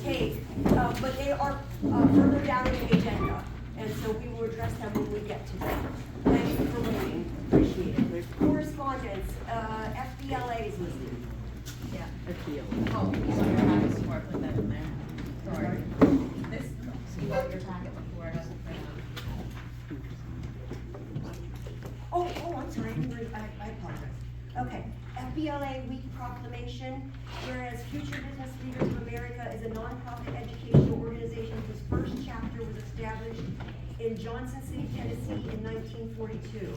take, but they are further down in the agenda, and so we will address them when we get to them. Thank you for waiting, appreciate it. Correspondence, FBLA is listed. Yeah. Appeal. Oh, you saw your packet before I put that in there. Sorry. This, you got your packet before I doesn't print out. Oh, I'm sorry, I apologize. Okay, FBLA Week Proclamation, whereas Future Business Leaders of America is a nonprofit educational organization whose first chapter was established in Johnson City, Tennessee in 1942.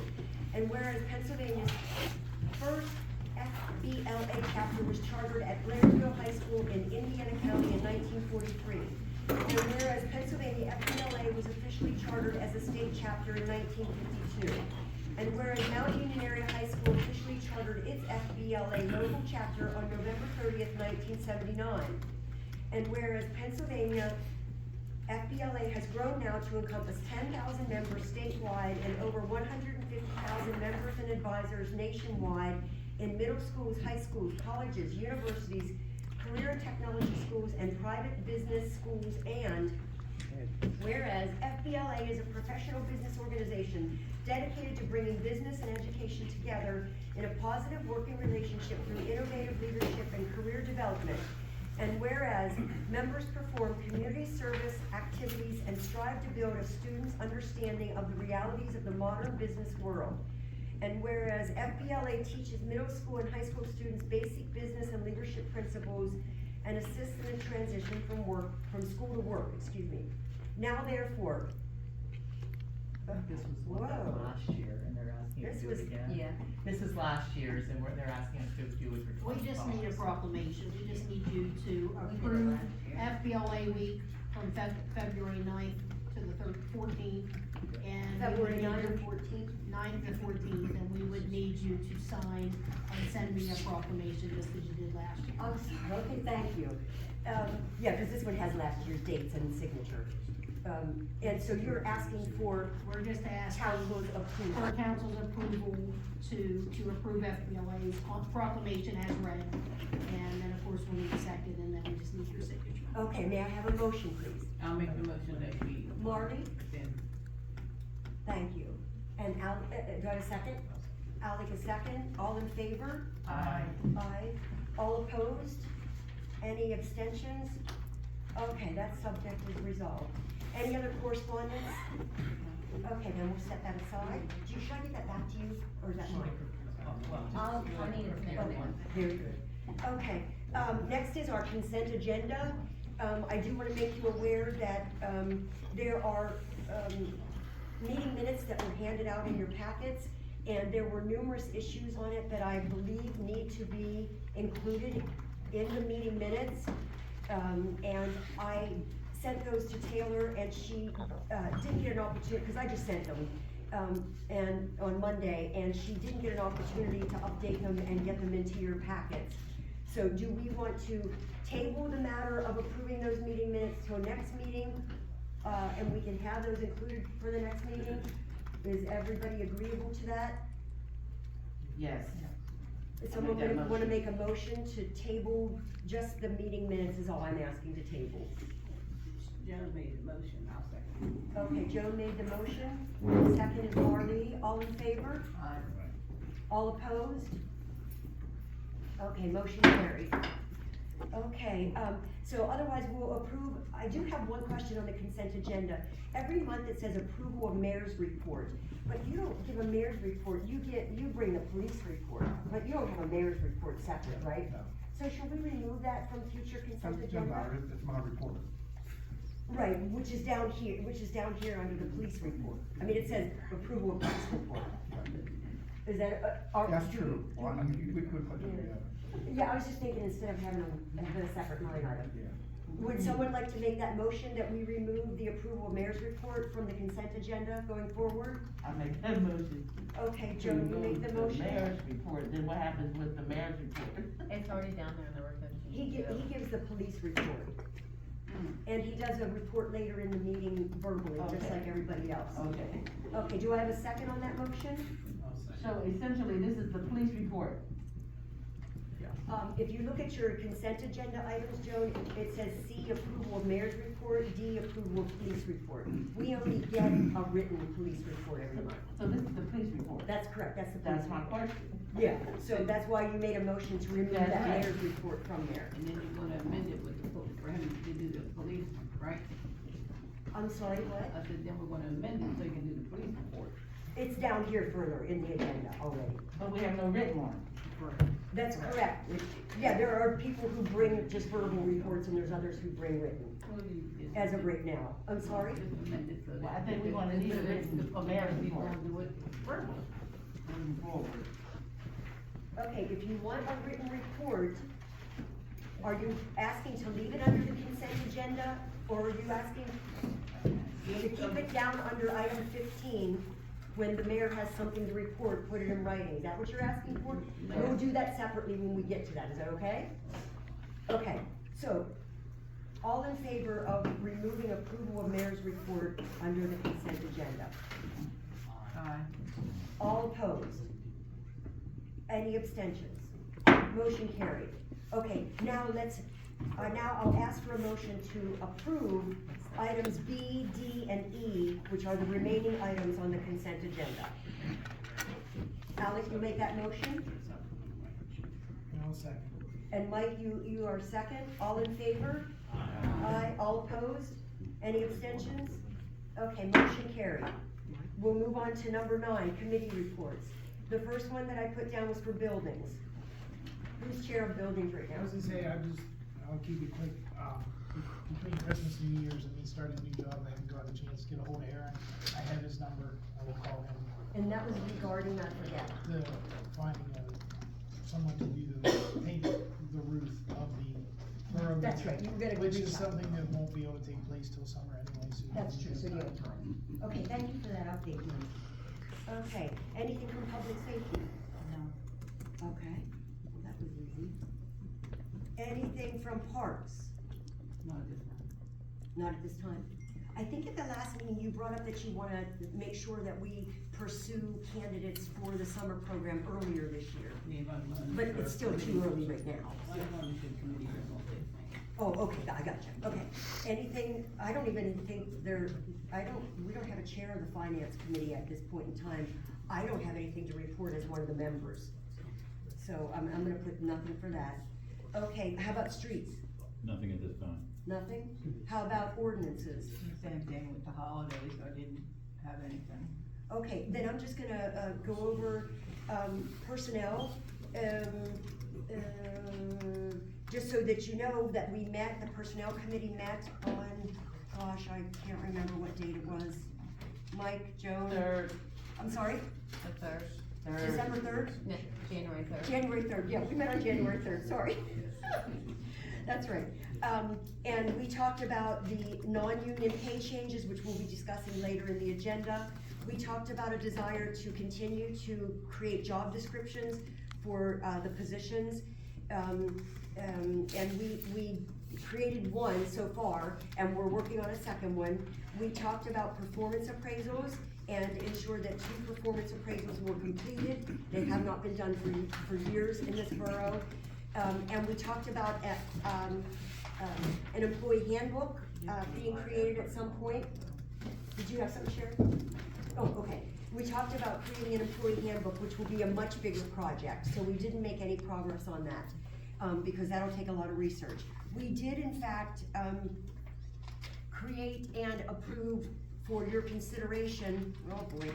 And whereas Pennsylvania's first FBLA chapter was chartered at Blairsville High School in Indiana County in 1943. And whereas Pennsylvania FBLA was officially chartered as a state chapter in 1952. And whereas Mount Union Area High School officially chartered its FBLA local chapter on November 30th, 1979. And whereas Pennsylvania FBLA has grown now to encompass 10,000 members statewide and over 150,000 members and advisors nationwide in middle schools, high schools, colleges, universities, career and technology schools, and private business schools. And whereas FBLA is a professional business organization dedicated to bringing business and education together in a positive working relationship through innovative leadership and career development. And whereas members perform community service activities and strive to build a student's understanding of the realities of the modern business world. And whereas FBLA teaches middle school and high school students basic business and leadership principles and assists in the transition from school to work, Now therefore, This was one done Whoa. last year, and they're asking us This to do was- it again. Yeah. This is last year's, and they're asking us to do it for We just need a $20. proclamation, we just need you to We did it approve last year. FBLA week from February 9th to the 14th, and. February we would 9th need and your- 14th? 9th and 14th, and we would need you to sign and send me a proclamation just as you did last year. Okay, thank you. Yeah, because this one has last year's dates and signature. And so you're asking for We're just asking council's for approval. council's approval to approve FBLA's proclamation as read, and then of course we'll need a second, and then we just need your signature. Okay, may I have a motion, please? I'll make the motion that we. Marty? Then Thank you. And Al, do I have a second? Alec, a second. All in favor? Aye. Aye. All opposed? Any abstentions? Okay, that subject is resolved. Any other correspondence? Okay, then we'll set that aside. Should I get that back to you, or is that mine? I need it there. Okay, very good. Okay, next is our consent agenda. I do wanna make you aware that, there are, meeting minutes that were handed out in your packets, and there were numerous issues on it that I believe need to be included in the meeting minutes. And I sent those to Taylor, and she, didn't get an opportunity, because I just sent them, and on Monday, and she didn't get an opportunity to update them and get them into your packets. So do we want to table the matter of approving those meeting minutes till next meeting? And we can have those included for the next meeting? Is everybody agreeable to that? Yes. Someone I'll make that wanna motion. make a motion to table just the meeting minutes is all I'm asking to table. Joe made the motion, I'll second. Okay, Joe made the motion, second is Marley, all in favor? Aye. All opposed? Okay, motion carried. Okay, so otherwise we'll approve, I do have one question on the consent agenda. Every month it says approval of mayor's report, but you don't give a mayor's report, you bring the police report, but you don't have a mayor's report separate, right? No. So should we remove that from future consent Doesn't agenda? matter, it's my report. Right, which is down here under the police report. I mean, it says approval of police report. Is that, That's true. Well, I mean, we could put them together. Yeah, I was just thinking instead of having a separate line item. Yeah. Would someone like to make that motion that we remove the approval of mayor's report from the consent agenda going forward? I make that motion. Okay, Joe, you make the motion? Mayor's report, then what happens with the mayor's report? It's already down there in the revision. He gives the police report. And he does a report later in the meeting verbally, just Okay. like everybody else. Okay, Okay, do I have a second on that motion? so essentially, this is the police report. If you look at your consent agenda items, Joan, it says C, approval of mayor's report, D, approval of police report. We only get a written police report every month. So this is the police report. That's correct, that's the police That's my report. question. Yeah, so that's why you made a motion to remove That's that right. mayor's report from there. And then you're gonna amend it with the, for him to do the police, right? I'm sorry, what? I said, then we're gonna amend it so you can do the police report. It's down here further in the agenda already. But we have no written one. That's correct. Yeah, there are people who bring just verbal reports and there's others who bring written, as of right now. I'm sorry? Just amend it so that. Well, I think we wanna need a written mayor's We report. wanna do it verbal. Moving forward. Okay, if you want a written report, are you asking to leave it under the consent agenda? Or are you asking to keep it down under item 15? When the mayor has something to report, put it in writing. Is that what you're asking for? We'll do that separately when we get to that. Is that okay? Okay, so, all in favor of removing approval of mayor's report under the consent agenda? All opposed? Any abstentions? Motion carried. Okay, now now I'll ask for a motion to approve items B, D, and E, which are the remaining items on the consent agenda. Alex, you make that motion? No second. And Mike, you are second. All in favor? Aye. All opposed? Any abstentions? Okay, motion carried. We'll move on to number 9, committee reports. The first one that I put down was for buildings. Who's chair of buildings right I now? was gonna say, I'll keep it quick, between Christmas and New Year's and me starting a new job, I haven't gotten a chance to get a hold of Aaron. I have his number, I will call him, And that was regarding, I forget. the, finding, someone to do the, paint the roof of the borough. That's right, you were gonna Which reach is out. something that won't be able to take place till summer anyway, so. That's true, so you have time. Okay, thank you for that update, Mike. Okay, anything from public safety? No. Okay, well, that was easy. Anything from parks? No, just not. Not at this time. I think at the last meeting, you brought up that you wanna make sure that we pursue candidates for the summer program earlier this year. But it's still too early right now. Oh, okay, I got you, okay. Anything, I don't even think we don't have a chair of the finance committee at this point in time. I don't have anything to report as one of the members. So I'm gonna put nothing for that. Okay, how about streets? Nothing at this time. Nothing? How about ordinances? Same thing with the holidays, I didn't have anything. Okay, then I'm just gonna, go over, personnel, just so that you know that we met, the personnel committee met on, gosh, I can't remember what date it was. Mike, Joan? Third, I'm sorry, The third, December third? no, January third. January third, yeah, we met on January third, sorry. That's right. And we talked about the non-union pay changes, which we'll be discussing later in the agenda. We talked about a desire to continue to create job descriptions for, the positions. And we created one so far, and we're working on a second one. We talked about performance appraisals and ensured that 2 performance appraisals were completed. They have not been done for years in this borough. And we talked about an employee handbook, being created at some point. Did you have something, Sharon? Oh, okay. We talked about creating an employee handbook, which will be a much bigger project, so we didn't make any progress on that, because that'll take a lot of research. We did in fact, create and approve for your consideration, oh boy,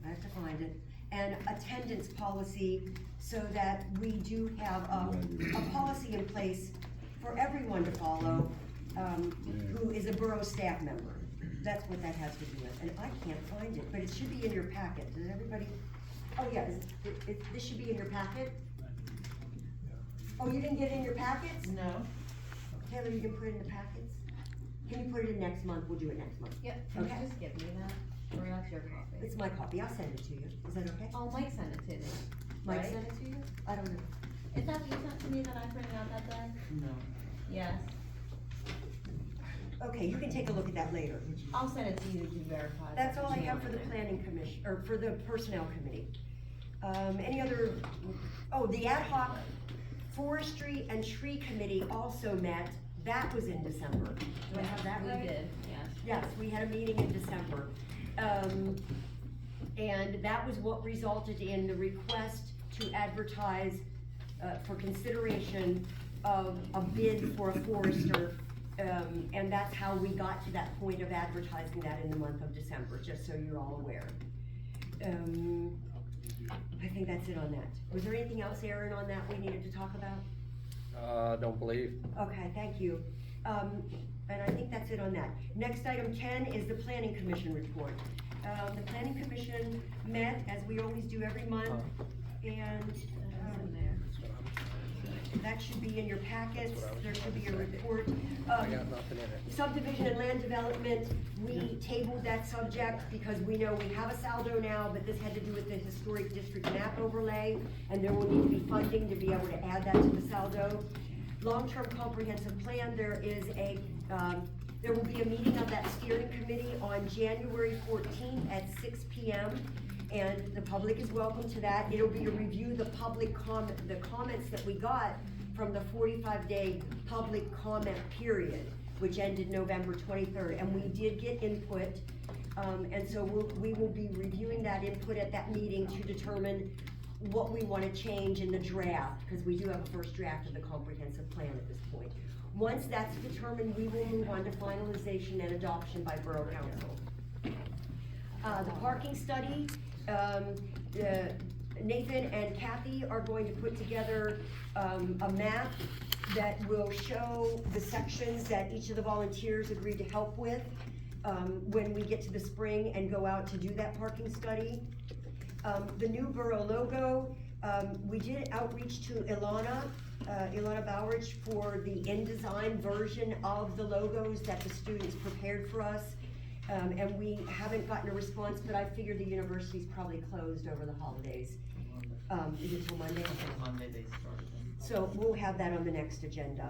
I have to find it, an attendance policy, so that we do have a policy in place for everyone to follow, who is a borough staff member. That's what that has to do with, and I can't find it, but it should be in your packet. Did everybody, oh yeah, this should be in your packet? Oh, you didn't get it in your packets? no, Taylor, you can put it in the packets? Can you put it in next month? We'll do it next month. Yep, can you Okay. just give me that, or that's your copy? It's my copy, I'll send it to you. Is that okay? Oh, Mike sent it to me. Mike right? sent it to you? I don't know. Is that what you sent to me that I printed out that day? no. Yes, Okay, you can take a look at that later. I'll send it to you to verify. That's all I that have for the you planning commission, or for the personnel committee. Any other, oh, the ad hoc Forestry and Tree Committee also met, that was in December. Do I have that right? We did, yes. Yes, we had a meeting in December. And that was what resulted in the request to advertise, for consideration of a bid for a forester. And that's how we got to that point of advertising that in the month of December, just so you're all aware. I think that's it on that. Was there anything else, Aaron, on that we needed to talk about? Don't believe. Okay, thank you. And I think that's it on that. Next, item 10 is the Planning Commission report. The Planning Commission met, as we always do every month, and that should be in your packets. There should be a report. I got nothing in it. Subdivision and land development, we tabled that subject because we know we have a saldo now, but this had to do with the historic district map overlay, and there will need to be funding to be able to add that to the saldo. Long-term comprehensive plan, there will be a meeting of that steering committee on January 14th at 6 p.m. And the public is welcome to that. It'll be to review the comments that we got from the 45-day public comment period, which ended November 23rd. And we did get input, and so we will be reviewing that input at that meeting to determine what we want to change in the draft, because we do have a first draft of the comprehensive plan at this point. Once that's determined, we will move on to finalization and adoption by Borough Council. The parking study, Nathan and Kathy are going to put together a map that will show the sections that each of the volunteers agreed to help with when we get to the spring and go out to do that parking study. The new borough logo, we did outreach to Ilana Bowridge for the InDesign version of the logos that the students prepared for us. And we haven't gotten a response, but I figure the university's probably closed over the holidays. Is it till Monday? Monday they started them. So we'll have that on the next agenda.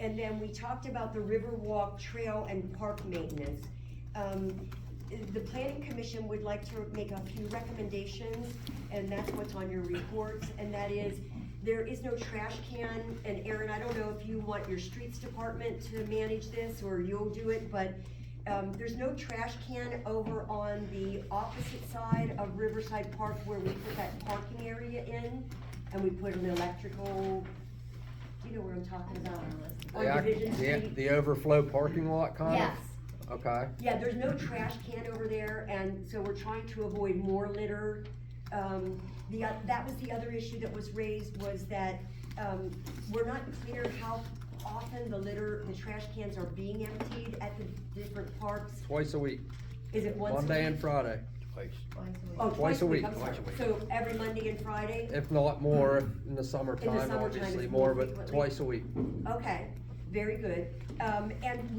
And then we talked about the Riverwalk Trail and Park maintenance. The Planning Commission would like to make a few recommendations, and that's what's on your reports, and that is, there is no trash can, and Aaron, I don't know if you want your streets department to manage this, or you'll do it, but there's no trash can over on the opposite side of Riverside Park where we put that parking area in, and we put an electrical, do you know where I'm talking about? On Division Street. The overflow parking lot kind of? Yes. Okay. Yeah, there's no trash can over there, and so we're trying to avoid more litter. That was the other issue that was raised, was that, we're not clear how often the trash cans are being emptied at the different parks. Twice a week. Is it once a week? Monday and Friday. Twice. Oh, twice a week. I'm sorry. Twice a week. So every Monday and Friday? If not more, in the summertime, summertime, obviously it's more, more but frequently? twice a week. Okay, very good. And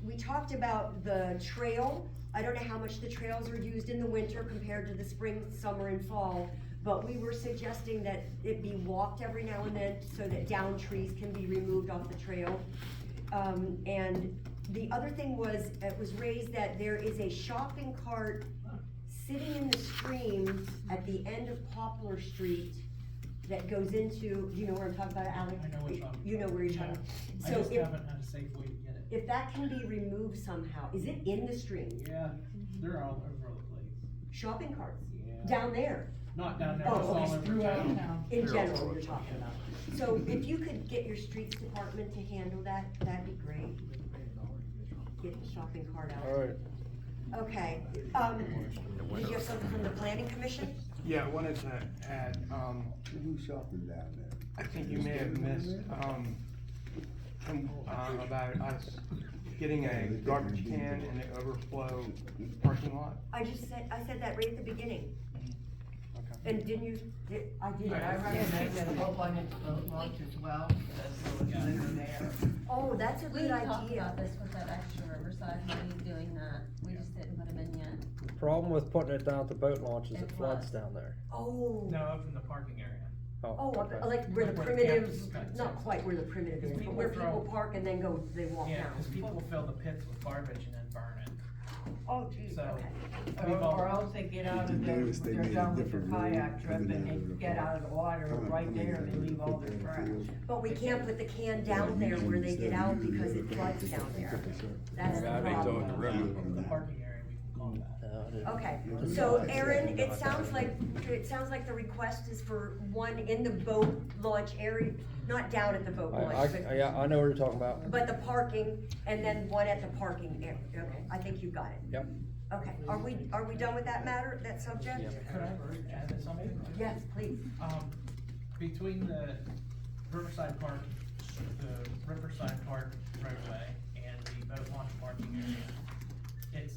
we talked about the trail. I don't know how much the trails are used in the winter compared to the spring, summer, and fall, but we were suggesting that it be walked every now and then so that down trees can be removed off the trail. And the other thing was, it was raised that there is a shopping cart sitting in the stream at the end of Poplar Street that goes into, do you know where I'm talking about, Alex? I know which one. You know where you're talking. I So just if, haven't had a safe way to get it. if that can be removed somehow, is it in the stream? Yeah, they're all over the place. Shopping carts, Yeah. down there, Not down there, Oh, just all okay. over Throughout town. town. in They're all general, over. you're talking about. So if you could get your streets department to handle that, that'd be great. Get the shopping cart out. Alright. Okay, did you have something from the planning commission? Yeah, I wanted to add, Who's shopping down there? I think you may have missed, about us getting a garbage can in the overflow parking lot. I said that right at the beginning, Okay. and didn't you, I did. I recommend that both on the launch as well, so it's litter there. Oh, that's a We good talked idea. about this with that extra Riverside money doing that, we just didn't put them in yet. The problem with putting it down at the boat launch is It it floods floods. down there. Oh. No, up in the parking area. Oh, okay. like where the Where the primitive, campus is. not quite where the primitive is, but People where people throw- park and then they walk Yeah, down. cause people will fill the pits with garbage and then burn it. Oh, geez, So- okay. We've all- Or else they get out Did of you their, notice they they're made a done with their different road kayak trip coming and out of they the get park? out of the water right there and they leave all their trash. But we can't put the can down there where they get out because it floods down there. That's the Yeah, they problem. don't remember. The parking area, we can call that. Okay, so Aaron, it sounds like the request is for one in the boat launch area, not down at the boat launch, but, Yeah, I know what you're talking about. but the parking, and then one at the parking area. Okay, I think you got it. Yep. Okay, are we done with that matter, that subject? Could I add something? Yes, please. Between the Riverside Park roadway and the boat launch parking area, it's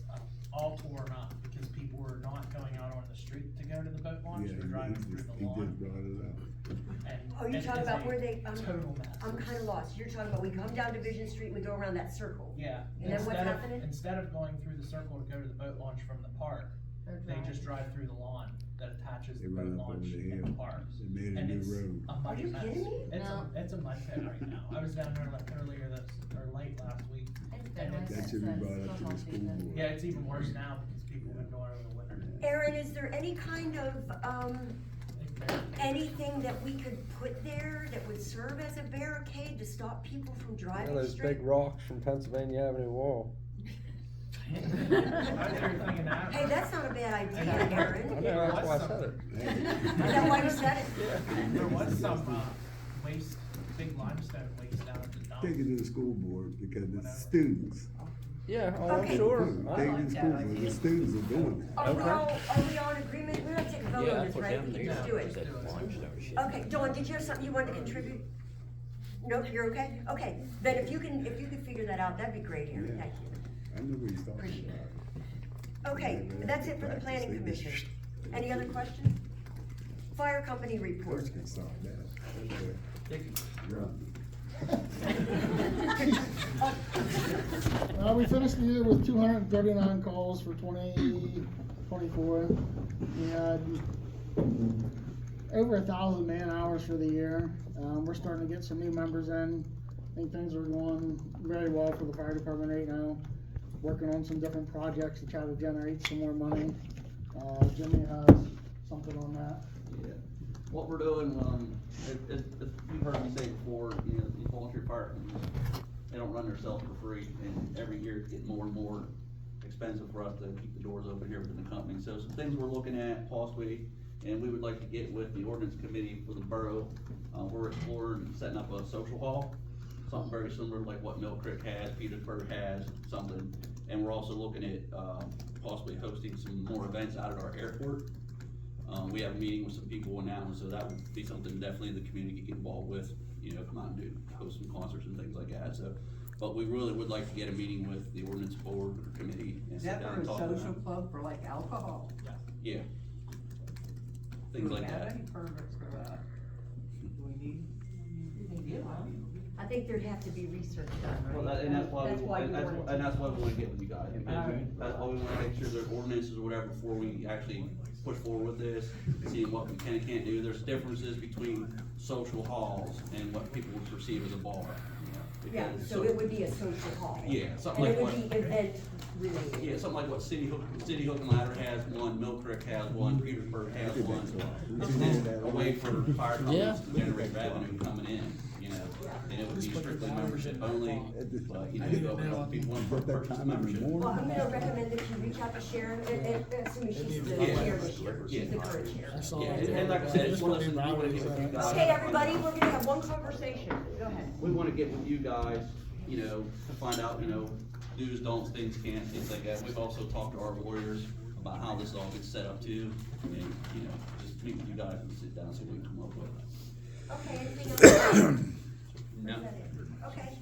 all for or not, because people are not going out on the street to go to the boat launch, Yeah, they're driving through the he lawn. just brought it up. And Oh, you're it talking is about a where they, total mess. I'm kinda lost. You're talking about we come down Division Street, we go around that circle. Yeah. And then what's happening? Instead of going through the circle to go to the boat launch from the park, they just drive through the lawn that attaches They the run boat up over launch the in hill. the park. They made a And new it's road. a muddy you mess. kidding me? It's a mud pit right now. I was down there like earlier late last week. And That should be brought up to the school board. Yeah, it's even worse now because people have been going over the winter. Aaron, is there any kind of, anything that we could put there that would serve as a barricade to stop people from Yeah, driving those straight? big rocks from Pennsylvania Avenue wall. I was there thinking that. Hey, that's not a bad idea, I Aaron. know, that's why I said it. Is that why you said it? There was some, waste, big limestone waste down at the dump. Take it to the school board because it's students. Yeah, oh, I'm Okay. sure. Take it to the school board, the students are doing it. Are we Okay. all, on agreement? We're not taking a vote on this, right? We can just do it. Okay, Dawn, did you have something you wanted to contribute? Nope, you're okay? Okay, then if you could figure that out, that'd be great, Aaron, Yeah. thank you. I know what he's talking Appreciate about. Okay, that's it for the planning commission. Any other questions? Fire company report. Coach can solve that. Okay. We finished the year with 239 calls for 2024. We had over 1,000 man hours for the year. We're starting to get some new members in. I think things are going very well for the fire department right now. Working on some different projects to try to generate some more money. Jimmy has something on that. Yeah, what we're doing, as you've heard me say before, you know, these volunteer fire companies, they don't run themselves for free, and every year it's getting more and more expensive for us to keep the doors open here within the company. So some things we're looking at possibly, and we would like to get with the ordinance committee for the borough. We're exploring setting up a social hall, something very similar like what Mill Creek has, Petersburg has, something. And we're also looking at, possibly hosting some more events out at our airport. We have a meeting with some people now, so that would be something definitely the community could get involved with, you know, come out and host some concerts and things like that, so. But we really would like to get a meeting with the ordinance board or committee and Is sit that down for and a talk about social it. club for like alcohol? Yeah. Things Do we like have that. any permits for that? Do we need? I think there'd have to be research done, right? Well, and that's why That's we, why and you that's, wanted and to. that's why we wanna get with you guys, because Alright. that's why we wanna make sure there's ordinances or whatever before we actually push forward with this, seeing what we can and can't do. There's differences between social halls and what people would perceive as a bar. Yeah, Because so it would be a social hall. Yeah, something And like it what. would be event related. Yeah, something like what City Hook and Ladder has one, Mill Creek has one, Petersburg has one. It's just a way for fire companies to generate revenue coming in, you know, and it would be strictly membership only, but, you know, you go up, people want to purchase membership. Well, I'm gonna recommend that you reach out to Sharon, assuming she's the Yeah. chair this year, she's the Yeah. current chair. Yeah, and like I said, it's one of those things we wanna get with you guys. Okay, everybody, we're gonna have one conversation, go ahead. We wanna get with you guys, you know, to find out, you know, do's, don'ts, things can't, things like that. We've also talked to our lawyers about how this all gets set up too, and, you know, just meet with you guys and sit down and see what we can come up with. Okay, anything else? No. Is that it? Okay,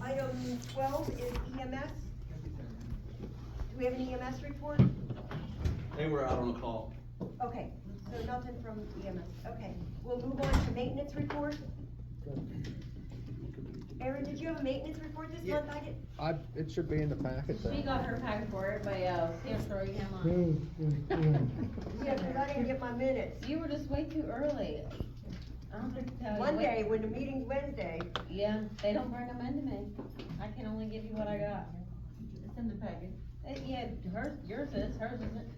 item 12 is EMS. Do we have an EMS report? They were out on a call. Okay, so nothing from EMS, okay. We'll move on to maintenance report. Erin, did you have a maintenance report this month? I did. It should be in the packet She then. got her packet for it, but, Sandra, you came on. Yeah, because I didn't get my minutes. You were just way too early. I don't have to tell you. Monday, when the meeting's Wednesday. Yeah, they don't bring them in to me. I can only give you what I got. It's in the packet. Yeah, yours is, hers isn't.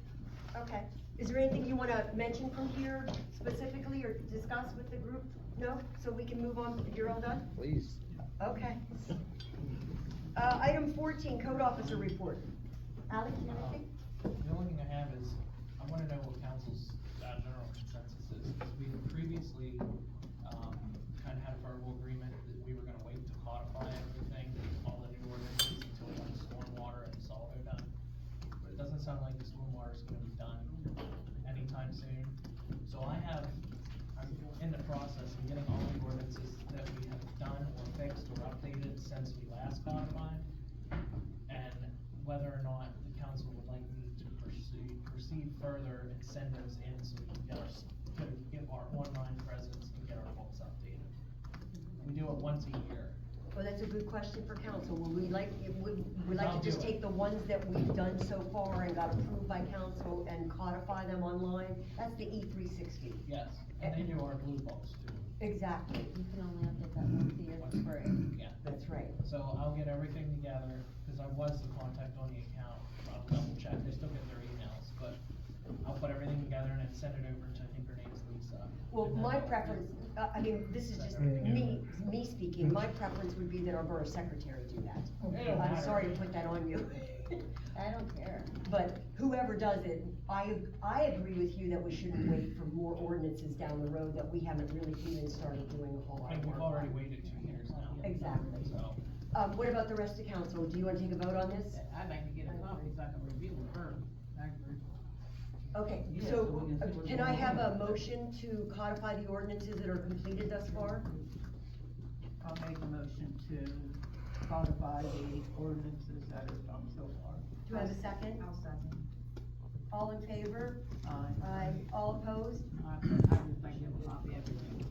Okay. Is there anything you wanna mention from here specifically or discuss with the group? No? So we can move on, you're all done? Please. Okay. Item 14, code officer report. Alex, you have anything? The only thing I have is, I wanna know what council's, general consensus is, because we previously, kinda had a verbal agreement that we were gonna wait to codify everything, all the new ordinances until we got stormwater and Solvo done. But it doesn't sound like the stormwater's gonna be done anytime soon, so I'm in the process of getting all the ordinances that we have done or fixed or updated since we last codified, and whether or not the council would like me to proceed further and send those in so we can get our online presence and get our books updated. We do it once a year. Well, that's a good question for council. Would we like I'll to just do it. take the ones that we've done so far and got approved by council and codify them online? That's the E360. Yes, and they do our blue books too. Exactly. You can only update that once a year for free. Yeah, That's right. so I'll get everything together, cause I was the contact on the account, I'll double check, they still get their emails, but I'll put everything together and then send it over to, I think her name's Lisa. Well, And then my I'll- preference, I mean, this is just me speaking, my preference would be that our borough secretary do that. It don't I'm matter. sorry to put that on you. I don't care. But whoever does it, I agree with you that we shouldn't wait for more ordinances down the road that we haven't really even started doing a whole lot I of mean, we've work already on. waited 2 years now. Exactly. So, What about the rest of council? Do you wanna take a vote on this? I'd like to get a copy so I can review it first. I agree. Okay, Yeah, so so we can see what's can I going have on. a motion to codify the ordinances that are completed thus far? I'll make a motion to codify the ordinances that are done so far. Do I have a second? I'll second. All in favor? Aye. Aye. All opposed? I just like to have a copy of everything.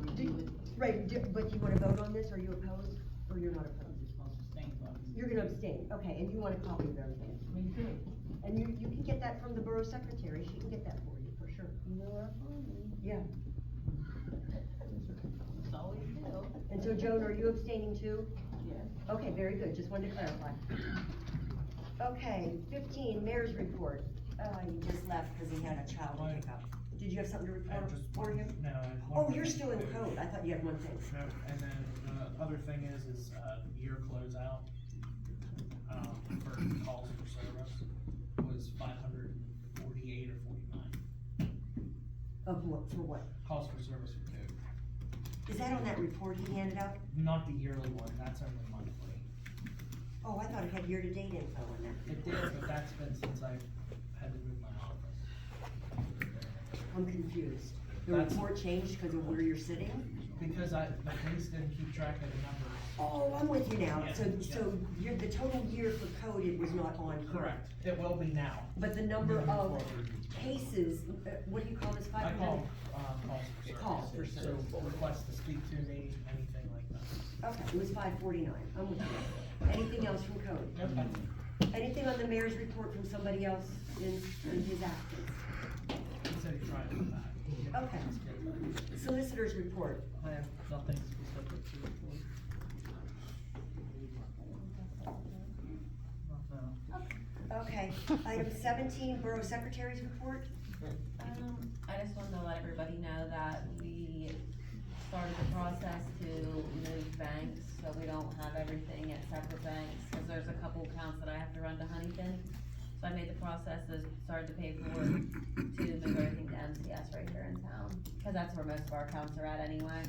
Review it. Right, but do you wanna vote on this? Are you opposed? Or you're not opposed? Just supposed to abstain from it. You're gonna abstain, okay, and you want a copy of everything? Me too. And you can get that from the borough secretary, she can get that for you, for sure. Yeah, That's all we do. and so Joan, are you abstaining too? Yes. Okay, very good, just wanted to clarify. Okay, 15, mayor's report. He just left because he had a child to pick up. Did you have something to I report just, for him? no, I had Oh, one you're thing still in to do. code, I thought you had one thing. No, and then the other thing is year closeout, for calls for service was 548 or 49. Of what, for what? Calls for service for code. Is that on that report he handed out? Not the yearly one, that's only monthly. Oh, I thought it had year-to-date info on that. It did, but that's been since I had to move my office. I'm confused. The That's- report changed because of where you're sitting? Because the police didn't keep track of the numbers. Oh, I'm with you now. Yeah, So the total year for code, it was not on here. Correct, it will be now. But the number Moving of forward. cases, what do you call this, I 500? call, calls for service. Calls for service. So requests to speak to me, anything like that. Okay, it was 549, I'm with you. Anything else from code? Okay. Anything on the mayor's report from somebody else in his absence? He said he tried with that. Okay. Solicitor's report. I have nothing specific to report. Okay, item 17, borough secretary's report. I just wanted to let everybody know that we started the process to move banks, so we don't have everything at separate banks, cause there's a couple accounts that I have to run to Huntington. So I made the process of started to pay for it to move everything to MCS right here in town, cause that's where most of our accounts are at anyway.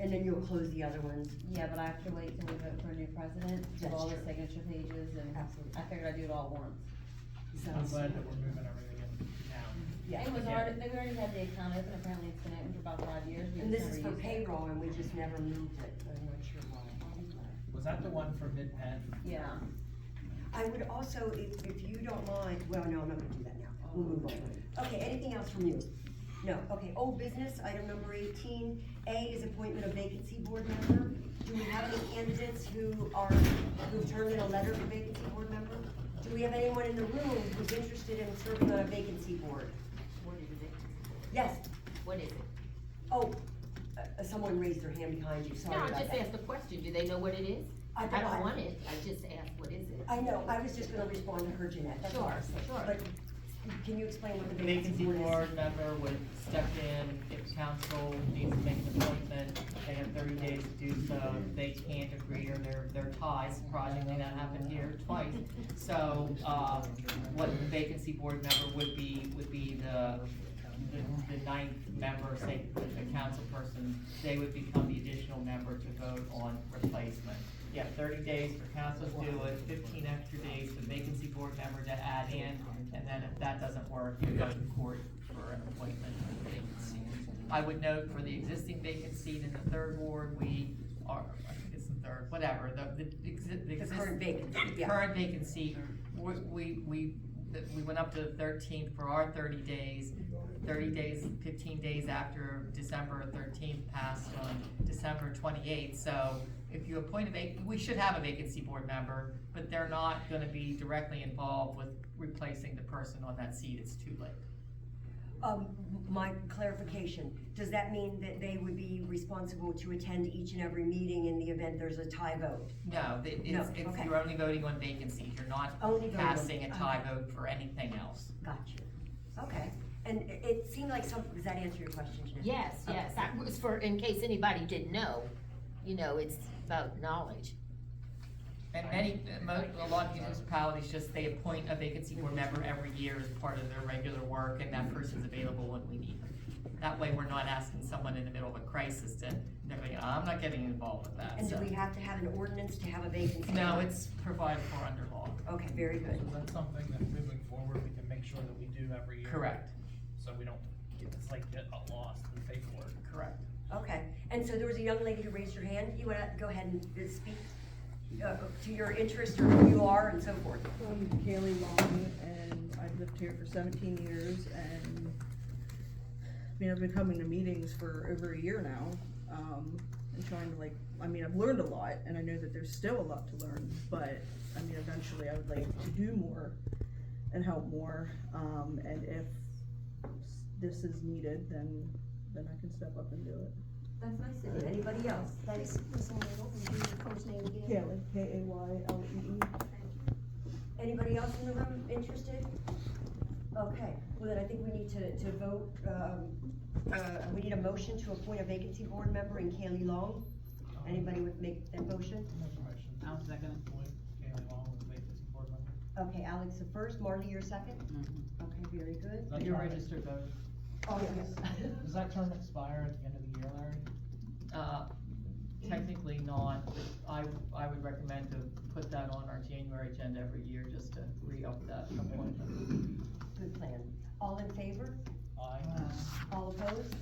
And then you'll close the other ones. Yeah, but I have to wait till we vote for a new president, to do That's all the true. signature pages, and Absolutely. I figured I'd do it all at once. I'm glad that we're moving everything in now. Yeah. It was Yeah. already, they already had the account open, apparently it's been open for about 5 years. we And this just is never for used it. payroll, and we just never moved it, I'm not sure why. Was that the one for mid-pen? Yeah. I would also, if you don't mind, well, no, I'm not gonna do that now, we'll move on. Okay, anything else from you? No, okay, old business, item number 18, A is appointment of vacancy board member. Do we have any candidates who've turned in a letter for vacancy board member? Do we have anyone in the room who's interested in serving on a vacancy board? What is it? Yes, What is it? oh, someone raised their hand behind you, sorry No, I about just that. asked the question, do they know what it is? I don't want it, I just asked, what is it? I know, I was just gonna respond to her, Jeanette, that's all. Sure. But can you explain what the Vacancy board is? board member would step in if council needs to make an appointment, they have 30 days to do so. If they can't agree or they're tied, surprisingly, that happened here twice. So, what the vacancy board member would be the ninth member, say, the council person, they would become the additional member to vote on replacement. You have 30 days for council to do it, 15 extra days for the vacancy board member to add in, and then if that doesn't work, you go to court for an appointment for the vacancy. I would note for the existing vacancy in the third ward, we are, I think it's the third, whatever, the current vacancy, yeah. current vacancy, we went up to the 13th for our 30 days, 15 days after December 13th passed on December 28th, so if you appoint we should have a vacancy board member, but they're not gonna be directly involved with replacing the person on that seat, it's too late. My clarification, does that mean that they would be responsible to attend each and every meeting in the event there's a tie vote? No, okay. you're only voting on vacancies, you're not Only voting on- casting a tie okay. vote for anything else. Gotcha, okay, and it seemed like does that answer your question, Jeanette? Yes, yes, that was for, in case anybody didn't know, you know, it's about knowledge. And a lot of municipalities just, they appoint a vacancy board member every year as part of their regular work, and that person's available when we need them. That way, we're not asking someone in the middle of a crisis to, they're going, I'm not getting involved with that, And so. do we have to have an ordinance to have a vacancy? No, it's provided for under law. Okay, very good. So that's something that moving forward, we can make sure that we do every year. Correct. So we don't, it's like get lost in paperwork. Correct. Okay, and so there was a young lady who raised her hand, you wanna go ahead and speak to your interest or who you are and so forth? I'm Kaylee Long, and I've lived here for 17 years, and I mean, I've been coming to meetings for over a year now, and trying to I've learned a lot, and I know that there's still a lot to learn, but I mean, eventually I would like to do more and help more, and if this is needed, then I can step up and do it. That's nice of you. Anybody else? Thanks. Kaylee, Kaylee. Anybody else in the room interested? Okay, well then I think we need to vote, we need a motion to appoint a vacancy board member in Kaylee Long. Anybody would make that motion? I'll second. Appoint Kaylee Long as vacancy board member. Okay, Alex the first, Marty you're second? Okay, very good. You're a registered voter. Oh, yes. Does that term expire at the end of the year, Larry? Technically not, but I would recommend to put that on our January agenda every year, just to re-up that appointment. Good plan. All in favor? Aye. All opposed?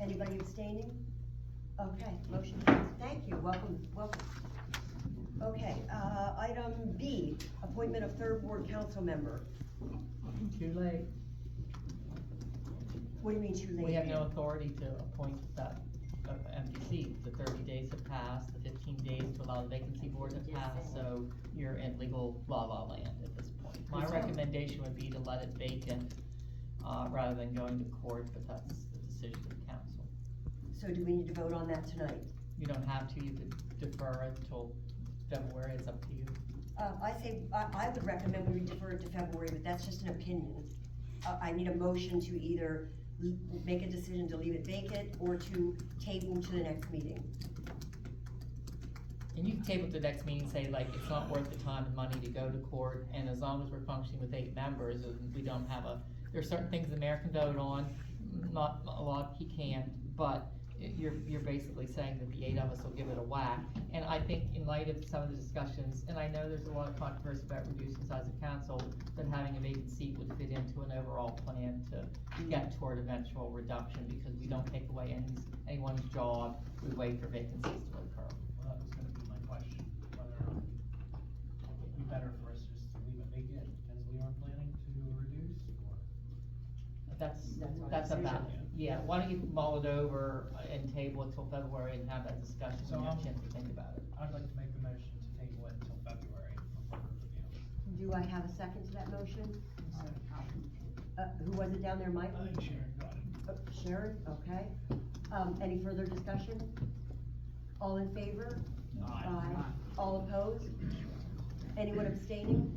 Anybody abstaining? Okay, motion passed. Thank you, welcome. Okay, item B, appointment of third ward council member. Too late. What do you mean too late? We have no authority to appoint that empty seat. The 30 days have passed, the 15 days to allow the vacancy board to pass, so you're in legal la-la land at this point. My recommendation would be to let it vacant, rather than going to court, but that's the decision of the council. So do we need to vote on that tonight? You don't have to, you could defer it till February, it's up to you. I would recommend we defer it to February, but that's just an opinion. I need a motion to either make a decision to leave it vacant or to table to the next meeting. And you can table it to the next meeting, say like, it's not worth the time and money to go to court, and as long as we're functioning with 8 members, and we don't have there are certain things the mayor can vote on, not a lot he can't, but you're basically saying that the 8 of us will give it a whack. And I think in light of some of the discussions, and I know there's a lot of controversy about reducing size of council, that having a vacant seat would fit into an overall plan to get toward eventual reduction, because we don't take away anyone's job, we wait for vacancies to occur. Well, that was gonna be my question, whether or not it would be better for us just to leave it vacant because we aren't planning to reduce, or? That's about, yeah, why don't you mull it over and table it till February and have that discussion, So and have a chance to think about it. I'd like to make the motion to table it until February for further review. Do I have a second to that motion? Who was it down there, Mike? Sharon got it. Sharon, okay. Any further discussion? All in favor? Aye. All opposed? Anyone abstaining?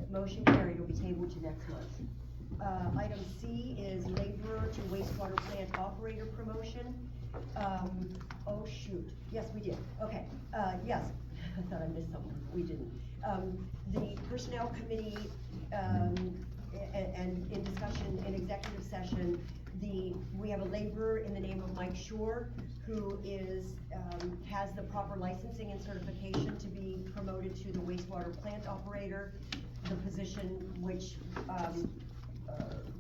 Motion carried, will be tabled to next month. Item C is laborer to wastewater plant operator promotion. Oh shoot, yes, we did, okay, yes, I thought I missed something, we didn't. The personnel committee, and in discussion, in executive session, we have a laborer in the name of Mike Shore, who is, has the proper licensing and certification to be promoted to the wastewater plant operator, the position which,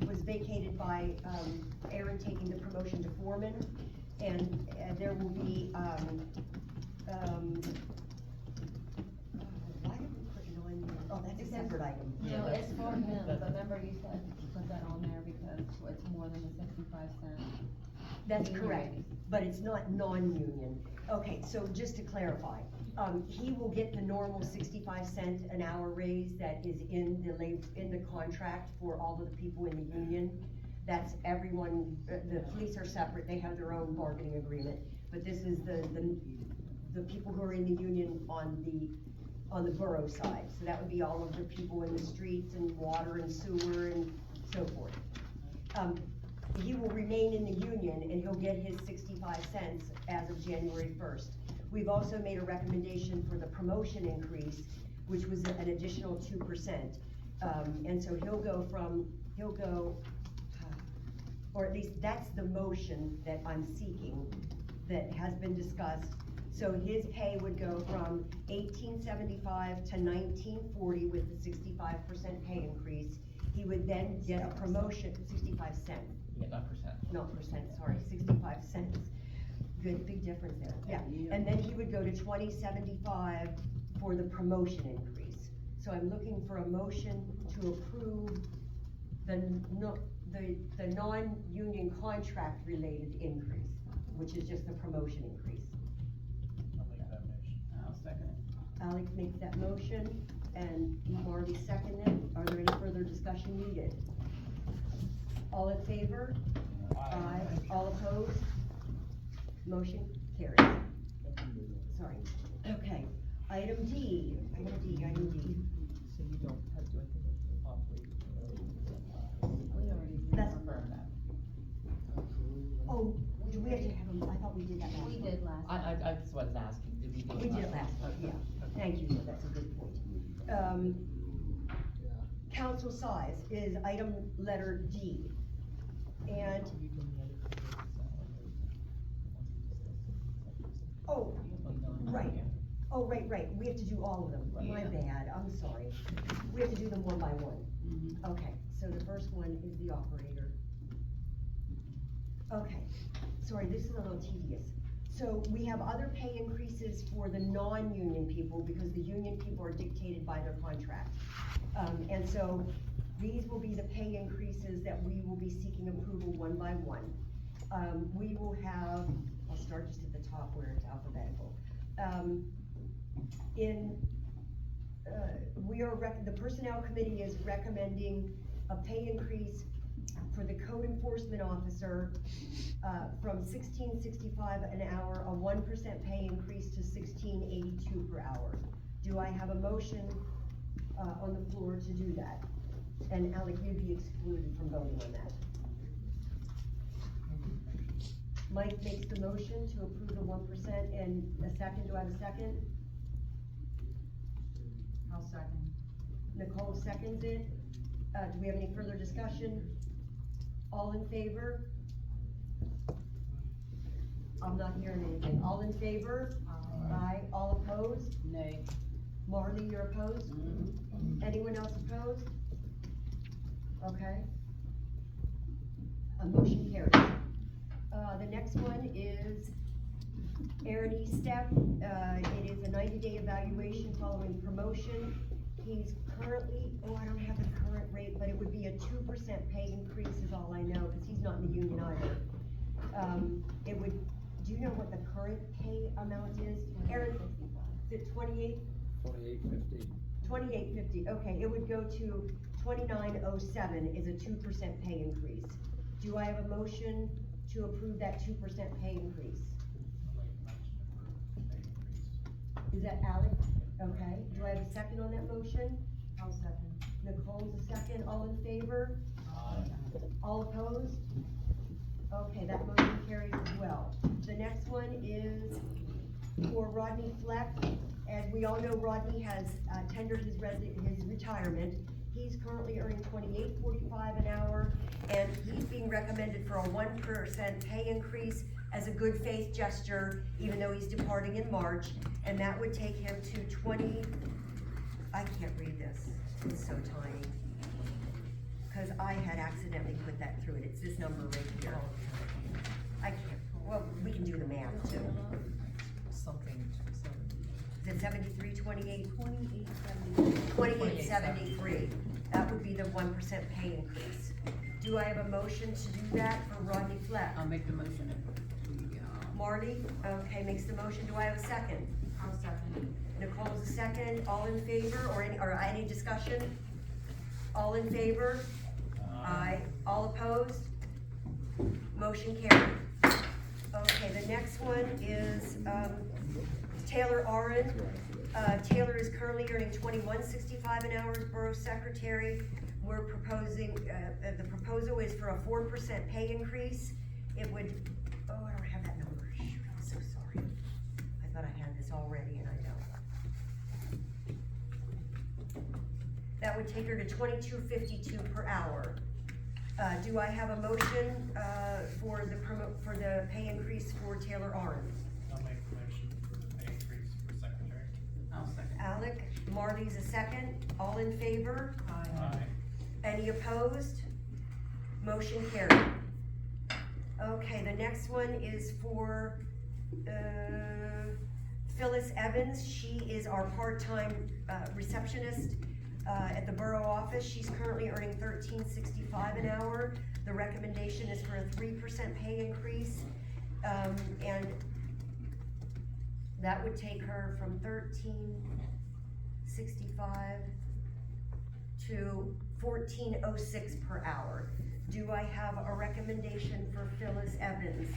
was vacated by, Aaron taking the promotion to foreman, and there will be, why did we put 9 million? Oh, that's a separate item. No, it's for him, but remember you said put that on there because it's more than the 65 cent. That's correct, but it's not non-union. Okay, so just to clarify, he will get the normal 65 cent an hour raise that is in the contract for all of the people in the union. That's everyone, the police are separate, they have their own bargaining agreement, but this is the people who are in the union on the borough side. So that would be all of the people in the streets and water and sewer and so forth. He will remain in the union and he'll get his 65 cents as of January 1st. We've also made a recommendation for the promotion increase, which was an additional 2%. And so he'll go, or at least that's the motion that I'm seeking that has been discussed. So his pay would go from $18.75 to $19.40 with the 65% pay increase. He would then get a promotion, 65 cents. Yeah, not percent. Not percent, sorry, 65 cents. Good, big difference there, yeah. And then he would go to $20.75 for the promotion increase. So I'm looking for a motion to approve the non-union contract related increase, which is just the promotion increase. I'll make that motion. I'll second it. Alex makes that motion, and Marty seconded it. Are there any further discussion needed? All in favor? Aye. All opposed? Motion carries. Sorry. Okay, item D. So you don't have to, operate. We already That's- confirmed that. Oh, do we have to have them, I thought we did that last We month. did last. I just was asking, did we do it? We did it last month, yeah. Thank you, that's a good point. Council size is item letter D. And, oh, right. Oh, right, we have to do all of them, my bad, I'm sorry. We have to do them one by one. Okay, so the first one is the operator. Okay, sorry, this is a little tedious. So we have other pay increases for the non-union people because the union people are dictated by their contract. And so these will be the pay increases that we will be seeking approval one by one. We will have, I'll start just at the top where it's alphabetical. The personnel committee is recommending a pay increase for the code enforcement officer, from $16.65 an hour, a 1% pay increase to $16.82 per hour. Do I have a motion, on the floor to do that? And Alec, you'd be excluded from voting on that. Mike makes the motion to approve the 1% and a second, do I have a second? I'll second. Nicole seconds it. Do we have any further discussion? All in favor? I'm not hearing anything. All in favor? Aye. All opposed? Nay. Marley, you're opposed? Anyone else opposed? Okay. A motion carries. The next one is Aaron Estep. It is a 90-day evaluation following promotion. He's currently, I don't have the current rate, but it would be a 2% pay increase is all I know, because he's not in the union either. Do you know what the current pay amount is? Aaron, is it 28? $28.50. $28.50, okay, it would go to $29.07 is a 2% pay increase. Do I have a motion to approve that 2% pay increase? I'll make a motion for pay increase. Is that Alex? Okay, do I have a second on that motion? I'll second. Nicole's a second, all in favor? All opposed? Okay, that motion carries as well. The next one is for Rodney Fleck. As we all know, Rodney has tendered his retirement. He's currently earning $28.45 an hour, and he's being recommended for a 1% pay increase as a good faith gesture, even though he's departing in March, and that would take him to I can't read this, it's so tiny. Cause I had accidentally put that through it, it's this number right here. I can't, well, we can do the math too. Something, Is it 7328? 2873. That would be the 1% pay increase. Do I have a motion to do that for Rodney Fleck? I'll make the motion. Marty, okay, makes the motion. Do I have a second? I'll second. Nicole's a second. All in favor or any discussion? All in favor? Aye. All opposed? Motion carried. Okay, the next one is, Taylor Aron. Taylor is currently earning $21.65 an hour as Borough Secretary. We're proposing, the proposal is for a 4% pay increase. It would, oh, I don't have that number. Shoot, I'm so sorry. I thought I had this already and I don't. That would take her to $22.52 per hour. Do I have a motion, for the pay increase for Taylor Aron? I'll make the motion for the pay increase for secretary. I'll second. Alec, Marty's a second. All in favor? Aye. Any opposed? Motion carried. Okay, the next one is for, Phyllis Evans. She is our part-time, receptionist, at the borough office. She's currently earning $13.65 an hour. The recommendation is for a 3% pay increase, and that would take her from $13.65 to $14.06 per hour. Do I have a recommendation for Phyllis Evans?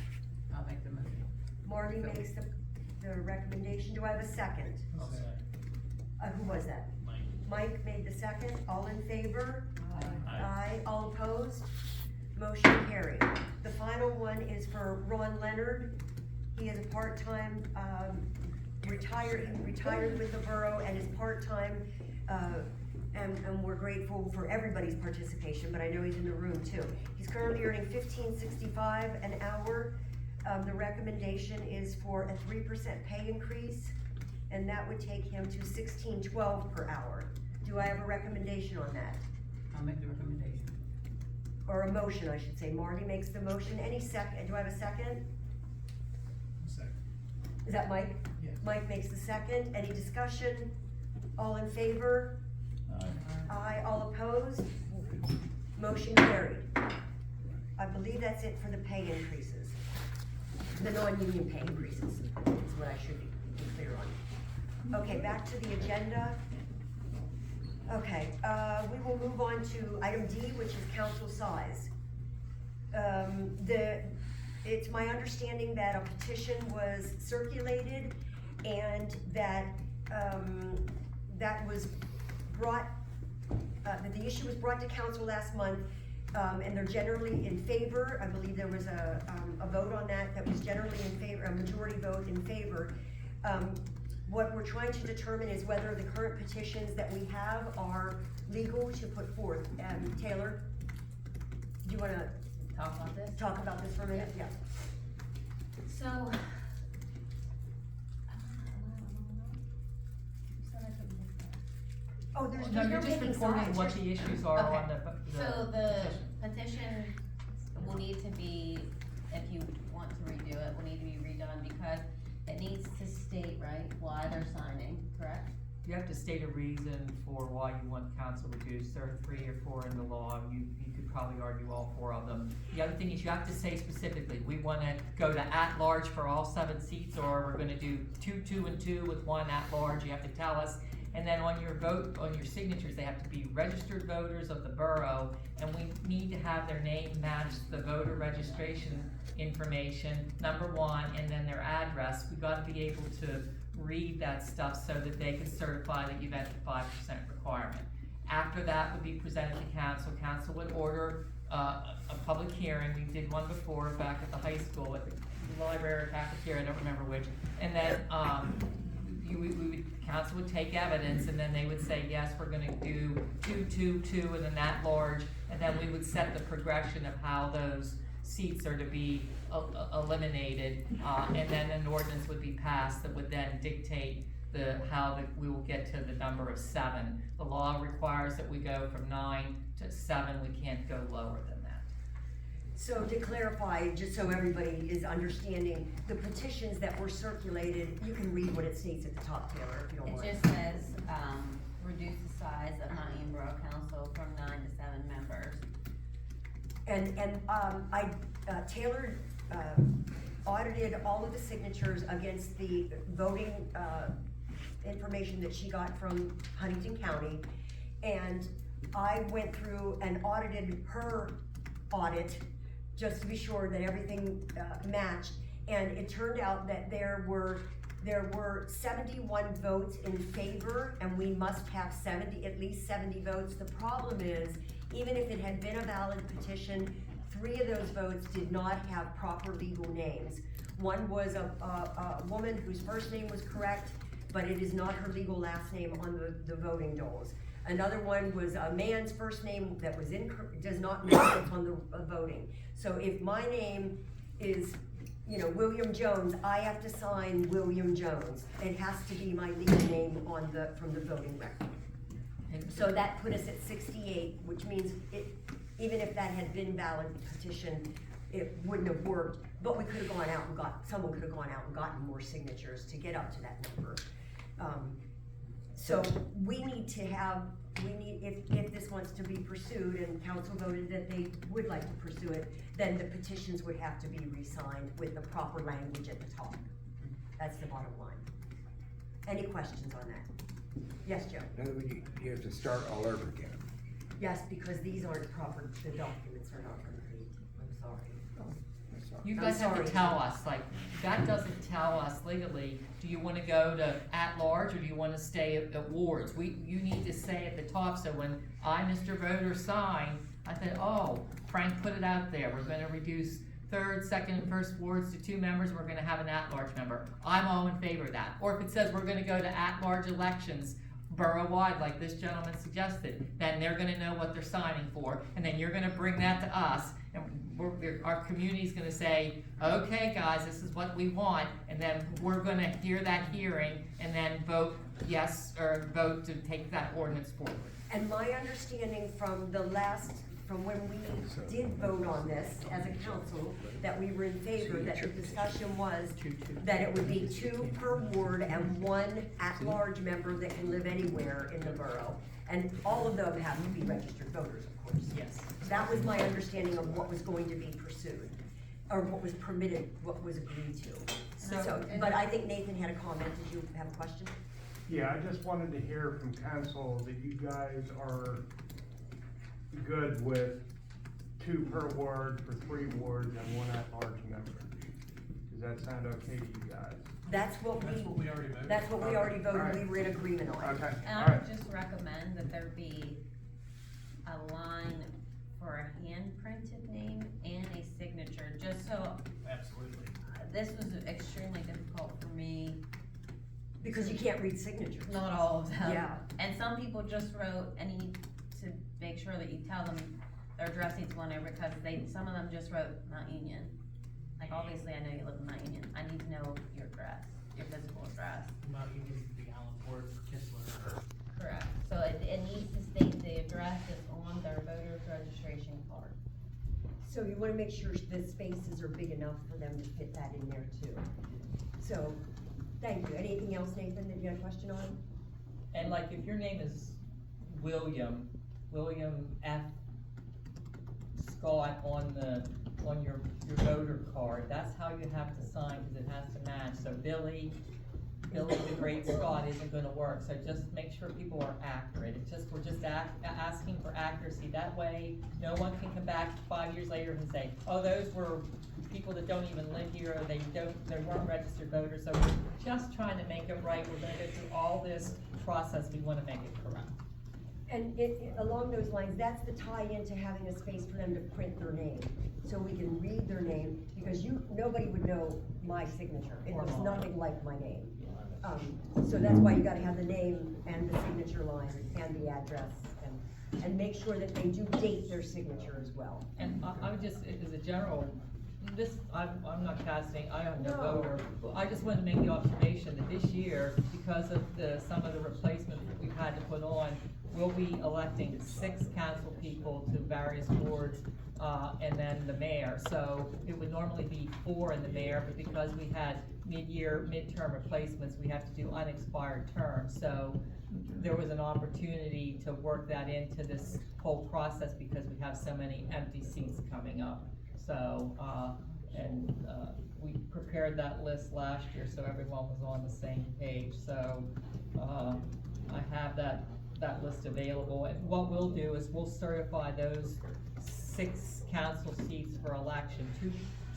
I'll make the motion. Marty makes the recommendation. Do I have a second? I'll say. Who was that? Mike. Mike made the second. All in favor? Aye. Aye. All opposed? Motion carried. The final one is for Ron Leonard. He is a part-time, he retired with the borough and is part-time, and we're grateful for everybody's participation, but I know he's in the room too. He's currently earning $15.65 an hour. The recommendation is for a 3% pay increase, and that would take him to $16.12 per hour. Do I have a recommendation on that? I'll make the recommendation. Or a motion, I should say. Marty makes the motion. Any second, do I have a second? Second. Is that Mike? Yes. Mike makes the second. Any discussion? All in favor? Aye. All opposed? Motion carried. I believe that's it for the pay increases. The non-union pay increases is what I should be clear on. Okay, back to the agenda. Okay, we will move on to item D, which is council size. It's my understanding that a petition was circulated and that, that was brought, that the issue was brought to council last month, and they're generally in favor. I believe there was a vote on that was generally in favor, a majority vote in favor. What we're trying to determine is whether the current petitions that we have are legal to put forth. Taylor, do you wanna Talk about this? talk about this for a minute? Yeah. So. Oh, there's No, no you're just taking reporting sides. what the issues are on the So the petition. petition will need to be, if you want to redo it, will need to be redone because it needs to state, right, why they're signing, correct? You have to state a reason for why you want council reduced. There are 3 or 4 in the law, and you could probably argue all 4 of them. The other thing is you have to say specifically, we wanna go to at-large for all 7 seats, or we're gonna do 2, 2, and 2 with 1 at-large. You have to tell us. And then on your vote, on your signatures, they have to be registered voters of the borough, and we need to have their name match the voter registration information, number 1, and then their address. We gotta be able to read that stuff so that they can certify that you met the 5% requirement. After that would be presented to council, council would order, a public hearing, we did one before back at the high school, at the library or cafeteria, I don't remember which, and then, council would take evidence, and then they would say, yes, we're gonna do 2, 2, 2, and then that large, and then we would set the progression of how those seats are to be eliminated, and then an ordinance would be passed that would then dictate we will get to the number of 7. The law requires that we go from 9 to 7, we can't go lower than that. So to clarify, just so everybody is understanding, the petitions that were circulated, you can read what it states at the top, Taylor, if you don't It mind. just says, reduce the size of Huntington Borough Council from 9 to 7 members. And Taylor, audited all of the signatures against the voting, information that she got from Huntington County. And I went through and audited her audit, just to be sure that everything, matched. And it turned out that there were 71 votes in favor, and we must have at least 70 votes. The problem is, even if it had been a valid petition, 3 of those votes did not have proper legal names. One was a woman whose first name was correct, but it is not her legal last name on the voting doles. Another one was a man's first name that was does not match on the voting. So if my name is, William Jones, I have to sign William Jones. It has to be my legal name from the voting record. So that put us at 68, which means even if that had been valid petition, it wouldn't have worked, but we could have gone out and someone could have gone out and gotten more signatures to get up to that number. So we need to if this wants to be pursued and council voted that they would like to pursue it, then the petitions would have to be re-signed with the proper language at the top. That's the bottom line. Any questions on that? Yes, Joe? In other words, you have to start all over again. Yes, because these aren't proper, the documents are not complete. I'm sorry. You I'm guys have sorry. to tell us, that doesn't tell us legally, do you wanna go to at-large or do you wanna stay at wards? You need to say at the top, so when I, Mr. Voter, sign, I said, oh, Frank put it out there, we're gonna reduce 3rd, 2nd, and 1st wards to 2 members, we're gonna have an at-large member. I'm all in favor of that. Or if it says we're gonna go to at-large elections, borough-wide, like this gentleman suggested, then they're gonna know what they're signing for, and then you're gonna bring that to us, and our community's gonna say, okay, guys, this is what we want, and then we're gonna hear that hearing, and then vote yes, or vote to take that ordinance forward. And my understanding from when we did vote on this as a council, that we were in favor, that the discussion was that it would be 2 per ward and 1 at-large member that can live anywhere in the borough. And all of them have to be registered voters, of course. Yes. That was my understanding of what was going to be pursued, or what was permitted, what was agreed to. But I think Nathan had a comment. Did you have a question? Yeah, I just wanted to hear from council that you guys are good with 2 per ward for 3 wards and 1 at-large member. Does that sound okay to you guys? That's what we already voted. That's what we already voted. Alright. We were in agreement on. Okay, And I alright. would just recommend that there be a line for a hand-printed name and a signature, just so, Absolutely. this was extremely difficult for me. Because you can't read signatures. Not all of them. Yeah. And some people just wrote, and you need to make sure that you tell them their address needs one over, because some of them just wrote Mount Union. Like, obviously, I know you live in Mount Union, I need to know your address, your physical address. Mount Union, the Allenport, Kistler. Correct, so it needs to state the address that's on their voter's registration card. So you wanna make sure the spaces are big enough for them to fit that in there too. So, thank you. Anything else, Nathan, that you had a question on? And like, if your name is William F. Scott on your voter card, that's how you have to sign, because it has to match. So Billy Billy the Great Scott isn't gonna work, so just make sure people are accurate. It's just, we're just asking for accuracy. That way, no one can come back 5 years later and say, oh, those were people that don't even live here, or they weren't registered voters. So we're just trying to make it right. We're gonna go through all this process. We wanna make it correct. And along those lines, that's the tie-in to having a space for them to print their name, so we can read their name, because nobody would know my signature. It looks nothing like my name. So that's why you gotta have the name and the signature line and the address, and make sure that they do date their signature as well. And I would just, as a general, I'm not casting, I am no voter. I just wanted to make the observation that this year, because of some of the replacements that we've had to put on, we'll be electing 6 council people to various boards, and then the mayor. So it would normally be 4 in the mayor, but because we had midterm replacements, we have to do unexpired terms. So there was an opportunity to work that into this whole process because we have so many empty seats coming up. So, we prepared that list last year, so everyone was on the same page. So, I have that list available, and what we'll do is we'll certify those 6 council seats for election.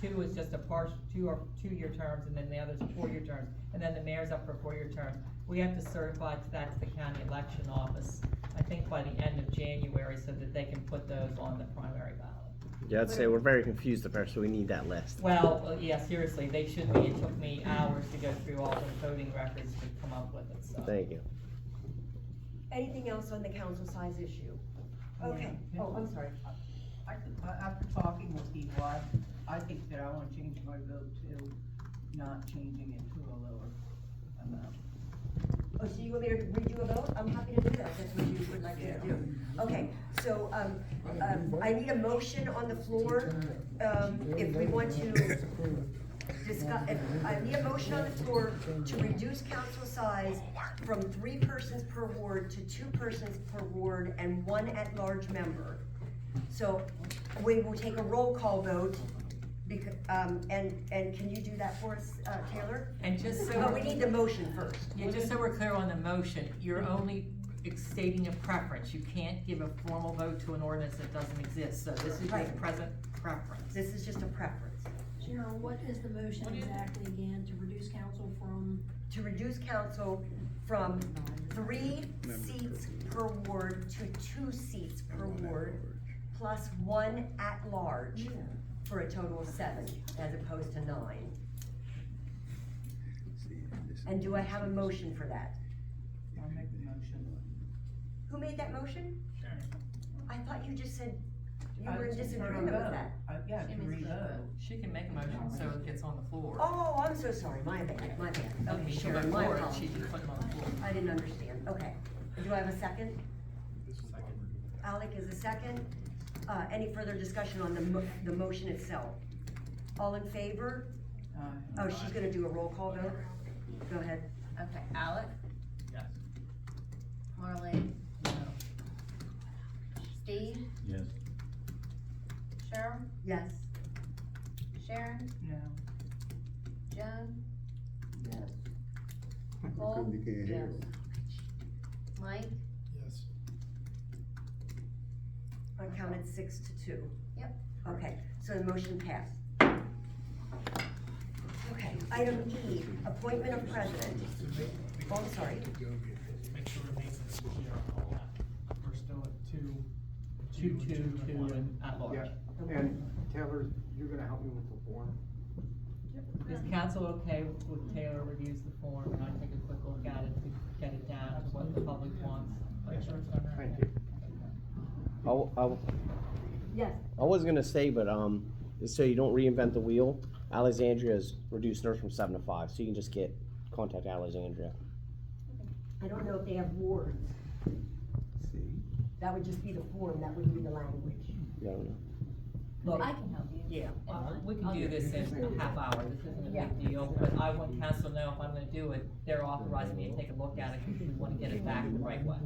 Two is just two are 2-year terms, and then the others are 4-year terms, and then the mayor's up for 4-year terms. We have to certify that to the county election office, I think by the end of January, so that they can put those on the primary ballot. Yeah, I'd say we're very confused up there, so we need that list. Well, yeah, seriously, they should be. It took me hours to go through all the voting records to come up with it, so. Thank you. Anything else on the council size issue? Okay, oh, I'm sorry. After talking with people, I think that I wanna change my vote to not changing it to a lower amount. Oh, so you want me to redo a vote? I'm happy to do that, if that's what you would like me to do. Okay, so, I need a motion on the floor, if we want to discuss, I need a motion on the floor to reduce council size from 3 persons per ward to 2 persons per ward and 1 at-large member. So, we will take a roll call vote, because, and can you do that for us, Taylor? And just so. But we need the motion first. Yeah, just so we're clear on the motion, you're only stating a preference. You can't give a formal vote to an ordinance that doesn't exist, so this is your Right. present preference. This is just a preference. Cheryl, what is the motion exactly again, to reduce council from? To reduce council from 3 seats per ward to 2 seats per ward, plus 1 at-large, for a total of 7, as opposed to 9. And do I have a motion for that? I'll make the motion. Who made that motion? I thought you just said you were in For a disagreement with vote. that. Yeah, to revote. She can make a motion so it gets on the floor. Oh, I'm so sorry, my bad, my bad. Doesn't Okay, mean she'll Sharon, vote my for it, apologies. she just put them on the floor. I didn't understand, okay. Do I have a second? Alec is a second. Any further discussion on the motion itself? All in favor? Oh, she's gonna do a roll call vote? Go ahead. Okay, Alec, Yes. Marlene, No. Steve, Yes. Cheryl, Yes. Sharon, No. Joan, Yes. Cole, How come you can't hear 'em? Mike, Yes. I counted 6 to 2. Yep. Okay, so the motion passed. Okay, item E, appointment of president. Oh, I'm sorry. Make sure it makes it clear on all that. We're still at 2, 2 and at large. Yeah, and Taylor, you're gonna help me with the form? Is council okay with Taylor reviews the form and I take a quick look at it to get it down to what the public wants? Make sure it's done right. Thank you. Yes. I was gonna say, but, so you don't reinvent the wheel, Alexandria's reduced theirs from 7 to 5, so you can just contact Alexandria. I don't know if they have wards. See? That would just be the form, that would be the language. Yeah, I don't know. Look, I can help you. Yeah, we can do this in a half hour, this isn't a Yeah. big deal, but I want council to know if I'm gonna do it, they're authorizing me to take a look at it, because we wanna get it back the right way.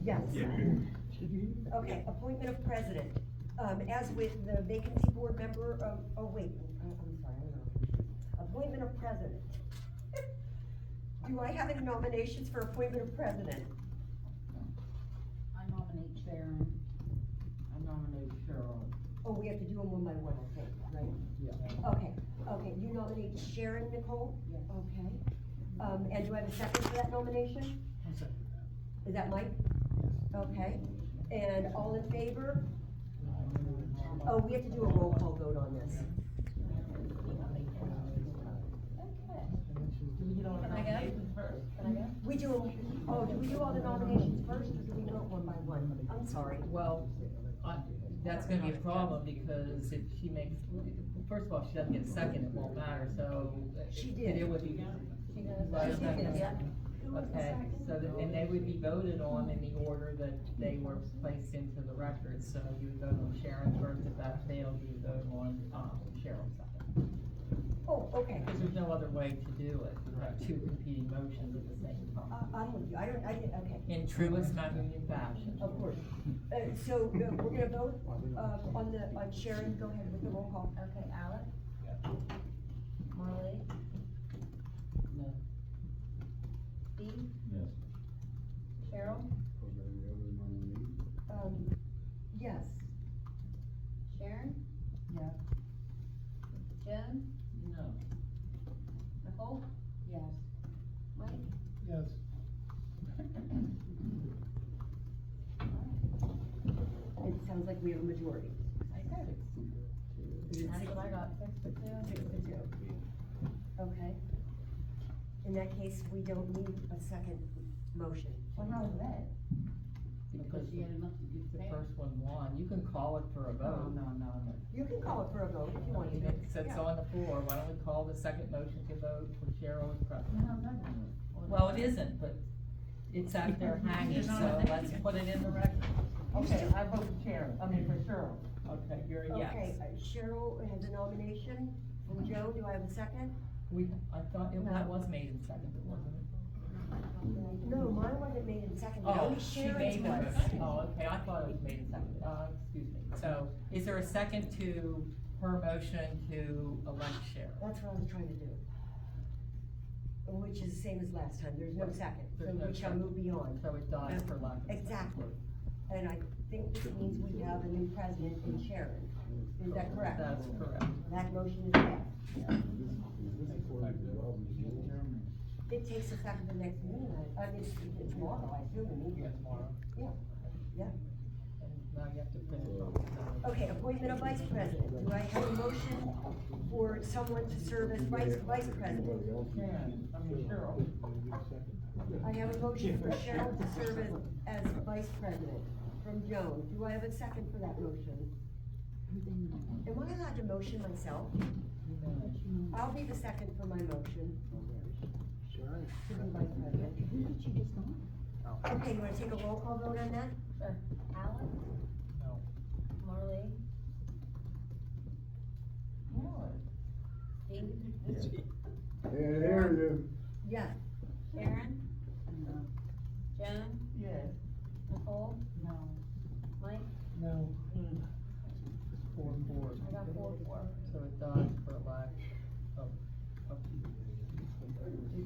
Yes. Okay, appointment of president. As with the vacancy board member, I'm sorry, I don't know. Appointment of president. Do I have any nominations for appointment of president? I nominate Sharon. I nominate Cheryl. Oh, we have to do them one by one, I think, right? Yeah. Okay, you nominate Sharon Nicole? Yes. Okay. And do I have a second for that nomination? I'll second Is that Mike? that. Okay, and all in favor? Oh, we have to do a roll call vote on this. Can I go? We do, do we do all the nominations first, or do we do it one by one? I'm sorry. Well, that's gonna be a problem, because if she makes, first of all, she doesn't get a second, it won't matter, so. She did. It would be. She did, yeah. Okay, so, and they would be voted on in the order that they were placed into the record, so you would vote on Sharon first, if that failed, you would vote on, Cheryl second. Oh, okay. Because there's no other way to do it, you have two competing motions at the same time. I'm with you, okay. In truest non-union fashion. Of course. So, we're gonna vote, on Sharon, go ahead with the roll call. Okay, Alec? Marley? No. Steve? Yes. Cheryl? Yes. Sharon? Yes. Joan? No. Nicole? Yes. Mike? Yes. It sounds like we have a majority. That's what I got, 6-2. Okay. In that case, we don't need a second motion. Well, how's that? Because she had enough to do the today. first one won, you can call it for a vote. No. You can call it for a vote if you want to. So it's Yeah. on the floor, why don't we call the second motion to vote for Cheryl as president? How's that gonna work? Well, it isn't, but it's out there hanging, so let's put it in the record. Okay, I vote for Sharon, for Cheryl. Okay, you're a yes. Okay, Cheryl has a nomination from Joe, do I have a second? I thought that was made in second, wasn't it? No, mine wasn't made in second, Oh, only she Sharon's made the was. motion. Oh, okay, I thought it was made in second, excuse me. So, is there a second to her motion to elect Cheryl? That's what I was trying to do. Which is the same as last time, there's no second, so There's no we shall second. move beyond. So it dies for lack of a second. Exactly. And I think this means we have a new president in Sharon. Is that correct? That's correct. That motion is passed. It takes effect the next meeting, I mean, it's tomorrow, I assume, the meeting. Yeah, tomorrow. Yeah. And now you have to finish off. Okay, appointment of vice president. Do I have a motion for someone to serve as vice president? Cheryl. I have a motion for Cheryl to serve as vice president from Joan. Do I have a second for that motion? Am I allowed to motion myself? I'll be the second for my motion to be vice president. Okay, you wanna take a roll call vote on that? Sure. Alec? No. Marley? Steve? Yes. Sharon? Joan? Yes. Nicole? No. Mike? No. 4-4. I got 4-4. So it dies for lack of.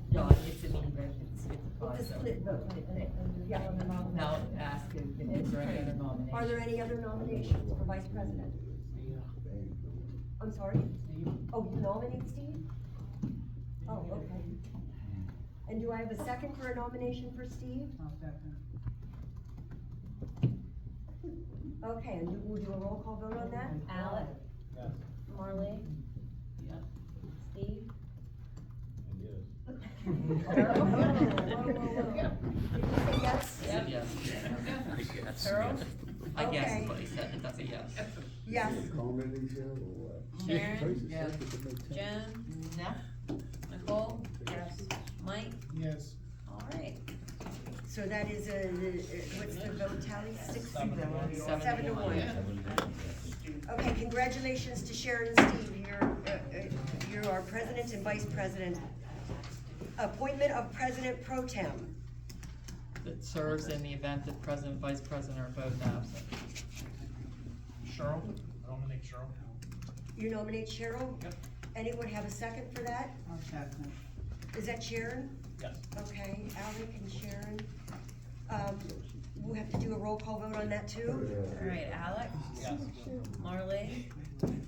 Yeah, it's an even, it's a We'll tie, just so. split vote. Yeah. Now ask if is there any other nominations? Are there any other nominations for vice president? I'm sorry? Oh, you nominate Steve? Oh, okay. And do I have a second for a nomination for Steve? I'll second. Okay, and we'll do a roll call vote on that? Alec? Yes. Marley? Yes. Steve? Did you say yes? Yep. Yes. Carol? I guess, Okay. but he said it, that's a yes. Yes. Sharon? Yes. Joan? No. Nicole? Yes. Mike? Yes. Alright. So that is what's the vote tally? 7-1. 7-1. Okay, congratulations to Sharon and Steve. You're our president and vice president. Appointment of president pro tem. That serves in the event that president and vice president are both absent. Cheryl? I nominate Cheryl. You nominate Cheryl? Yep. Anyone have a second for that? I'll second. Is that Sharon? Yes. Okay, Alec and Sharon. We'll have to do a roll call vote on that too. Alright, Alex? Yes. Marley?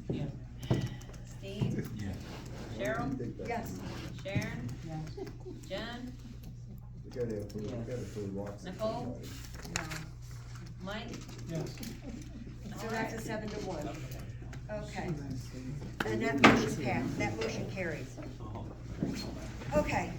Yes. Steve? Yes. Cheryl? Yes. Sharon? Yes. Jen? We gotta approve Watson. Nicole? Mike? Yes. So that's a 7-1. Okay. And that motion passed, that motion carries. Okay,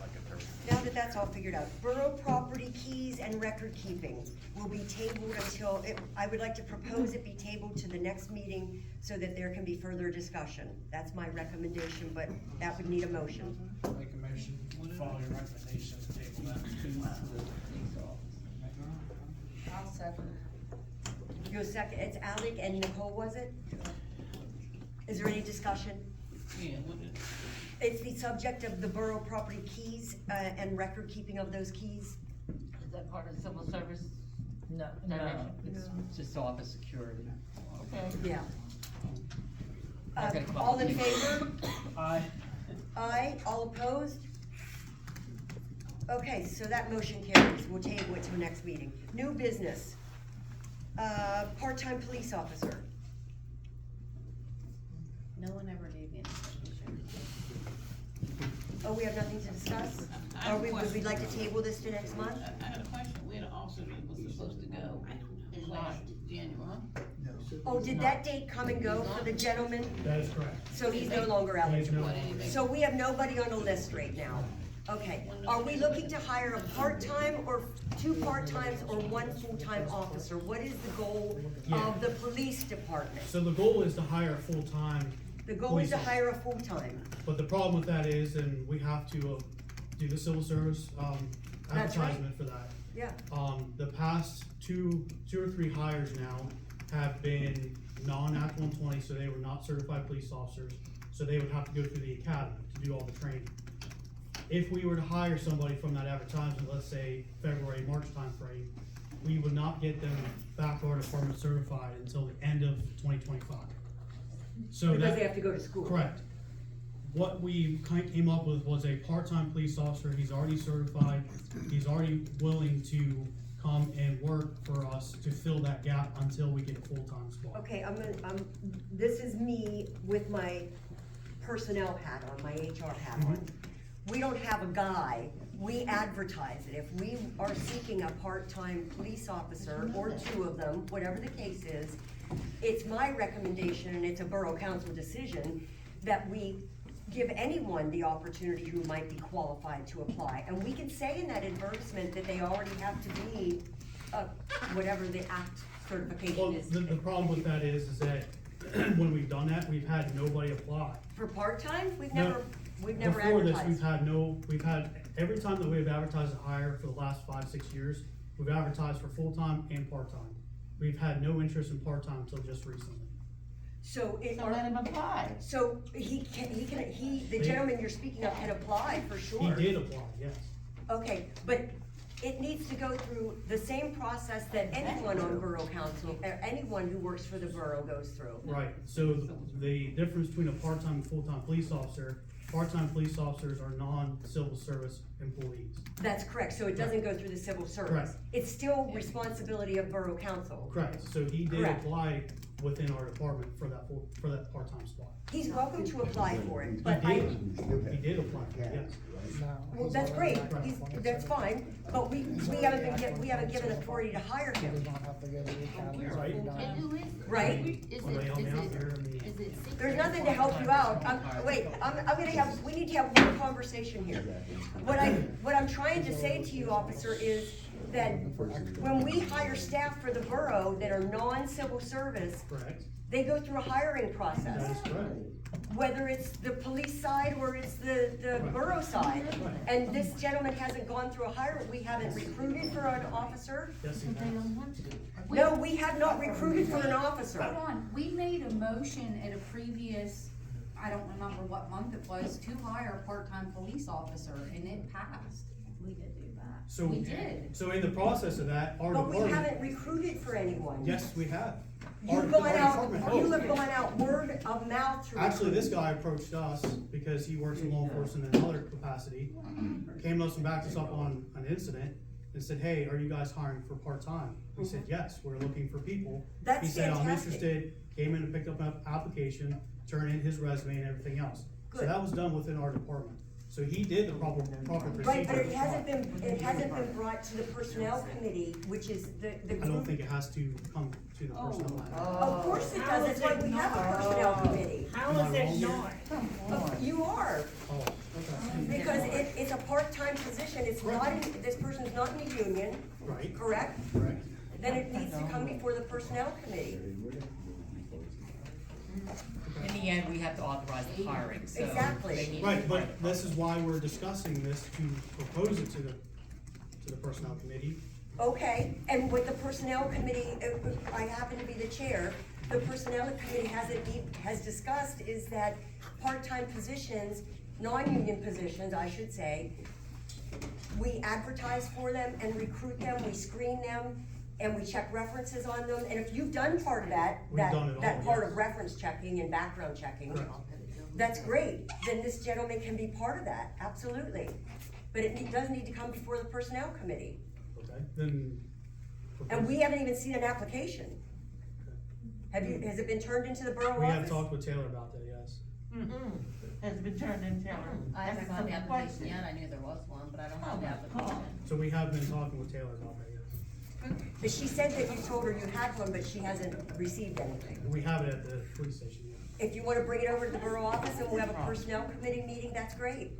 now that that's all figured out, borough property keys and record keeping will be tabled until, I would like to propose it be tabled to the next meeting so that there can be further discussion. That's my recommendation, but that would need a motion. Make a motion, follow your recommendation, to table that. I'll second. Go second, it's Alec and Nicole, was it? Is there any discussion? Yeah, what is? It's the subject of the borough property keys, and record keeping of those keys. Is that part of civil service? No, it's just office security. Okay. Yeah. Not gonna come up All with in any- favor? Aye. Aye, all opposed? Okay, so that motion carries, we'll table it till next meeting. New business, part-time police officer. No one ever gave me an information. Oh, we have nothing to discuss? Or would we like to table this to next month? I had a question, where the officer was supposed to go last January? Oh, did that date come and go for the gentleman? That is correct. So he's no longer He is no eligible? longer. So we have nobody on the list right now? Okay, are we looking to hire a part-time or 2 part-times or 1 full-time officer? What is the goal of the police department? So the goal is to hire a full-time. The goal is to hire a full-time. But the problem with that is, and we have to, do the civil service, That's right. advertisement for that. Yeah, The past two or three hires now have been non-Act 120, so they were not certified police officers. So they would have to go through the academy to do all the training. If we were to hire somebody from that advertisement, let's say February, March timeframe, we would not get them back to our department certified until the end of 2025. So because that. they have to go to school. Correct. What we came up with was a part-time police officer, he's already certified, he's already willing to come and work for us to fill that gap until we get a full-time spot. Okay, this is me with my personnel hat on, my HR hat on. We don't have a guy, we advertise it. If we are seeking a part-time police officer, or 2 of them, whatever the case is, it's my recommendation, and it's a borough council decision, that we give anyone the opportunity who might be qualified to apply. And we can say in that advertisement that they already have to be, whatever the act Well, certification is. the problem with that is that when we've done that, we've had nobody apply. For part-time, we've No. never Before advertised. this, we've had, every time that we've advertised a hire for the last 5-6 years, we've advertised for full-time and part-time. We've had no interest in part-time until just recently. So it. So let him apply. So the gentleman you're speaking of can apply for sure. He did apply, yes. Okay, but it needs to go through the same process that anyone on borough council, or anyone who works for the borough goes through. Right, so the difference between a part-time and full-time police officer, part-time police officers are non-civil service employees. That's correct, so it doesn't go through the civil service. Correct. It's still responsibility of borough council. Correct, so he did Correct. apply within our department for that part-time spot. He's welcome to apply for it, He but did, he did apply, yes. well, that's great, that's fine, but we haven't given authority to hire him, Right? And who is? right? Is Well, they it, help me is out it, here, I mean- is it? six- There's nothing to help you out. We need to have one conversation here. What I'm trying to say to you, officer, is that when we hire staff for the borough that are non-civil service, Correct, they go through a hiring that process. is correct. Whether it's the police side or it's the borough side. And this gentleman hasn't gone through a we haven't recruited for an officer. Yes, he But they has. don't want to. No, we have not recruited for an officer. Hold on, we made a motion at a previous, I don't remember what month it was, to hire a part-time police officer, and it passed. We did do that. So, We did. so in the process of that, our But we department, haven't recruited for anyone. yes, we have. You've gone out, you have gone out word of mouth through. Actually, this guy approached us because he works in law enforcement in another capacity, came to us and backed us up on an incident and said, hey, are you guys hiring for part-time? We said, yes, we're looking for people. That's He said, I'm fantastic. interested, came in and picked up an application, turned in his resume and everything else. So Good. that was done within our department. So he did the proper procedure. Right, but it hasn't been brought to the personnel committee, which is the I don't group. think it has to come to the personnel matter. Of course it does, that's why we have a personnel committee. How is it not? You are, Oh, okay. because it's a part-time position, it's not, this person's not in the union, Right, correct? correct. Then it needs to come before the personnel committee. In the end, we have to authorize the hiring, so. Exactly. they need to Right, be but right. this is why we're discussing this, to propose it to the personnel committee. Okay, and with the personnel committee, I happen to be the chair, the personnel committee has discussed is that part-time positions, non-union positions, I should say, we advertise for them and recruit them, we screen them, and we check references on them, and if you've done part of that, We've done it all, that part yes. of reference checking and background checking, Correct. that's great, then this gentleman can be part of that, absolutely. But it does need to come before the personnel committee. Okay, then. And we haven't even seen an application. Has it been turned into the borough We have office? talked with Taylor about that, yes. Has been turned into. I haven't got the application yet, I knew there was one, but I don't have the application. So we have been talking with Taylor about that, yes. But she said that you told her you had one, but she hasn't received anything. We have it at the police station, yes. If you wanna bring it over to the borough office and we'll have a personnel committee meeting, that's great.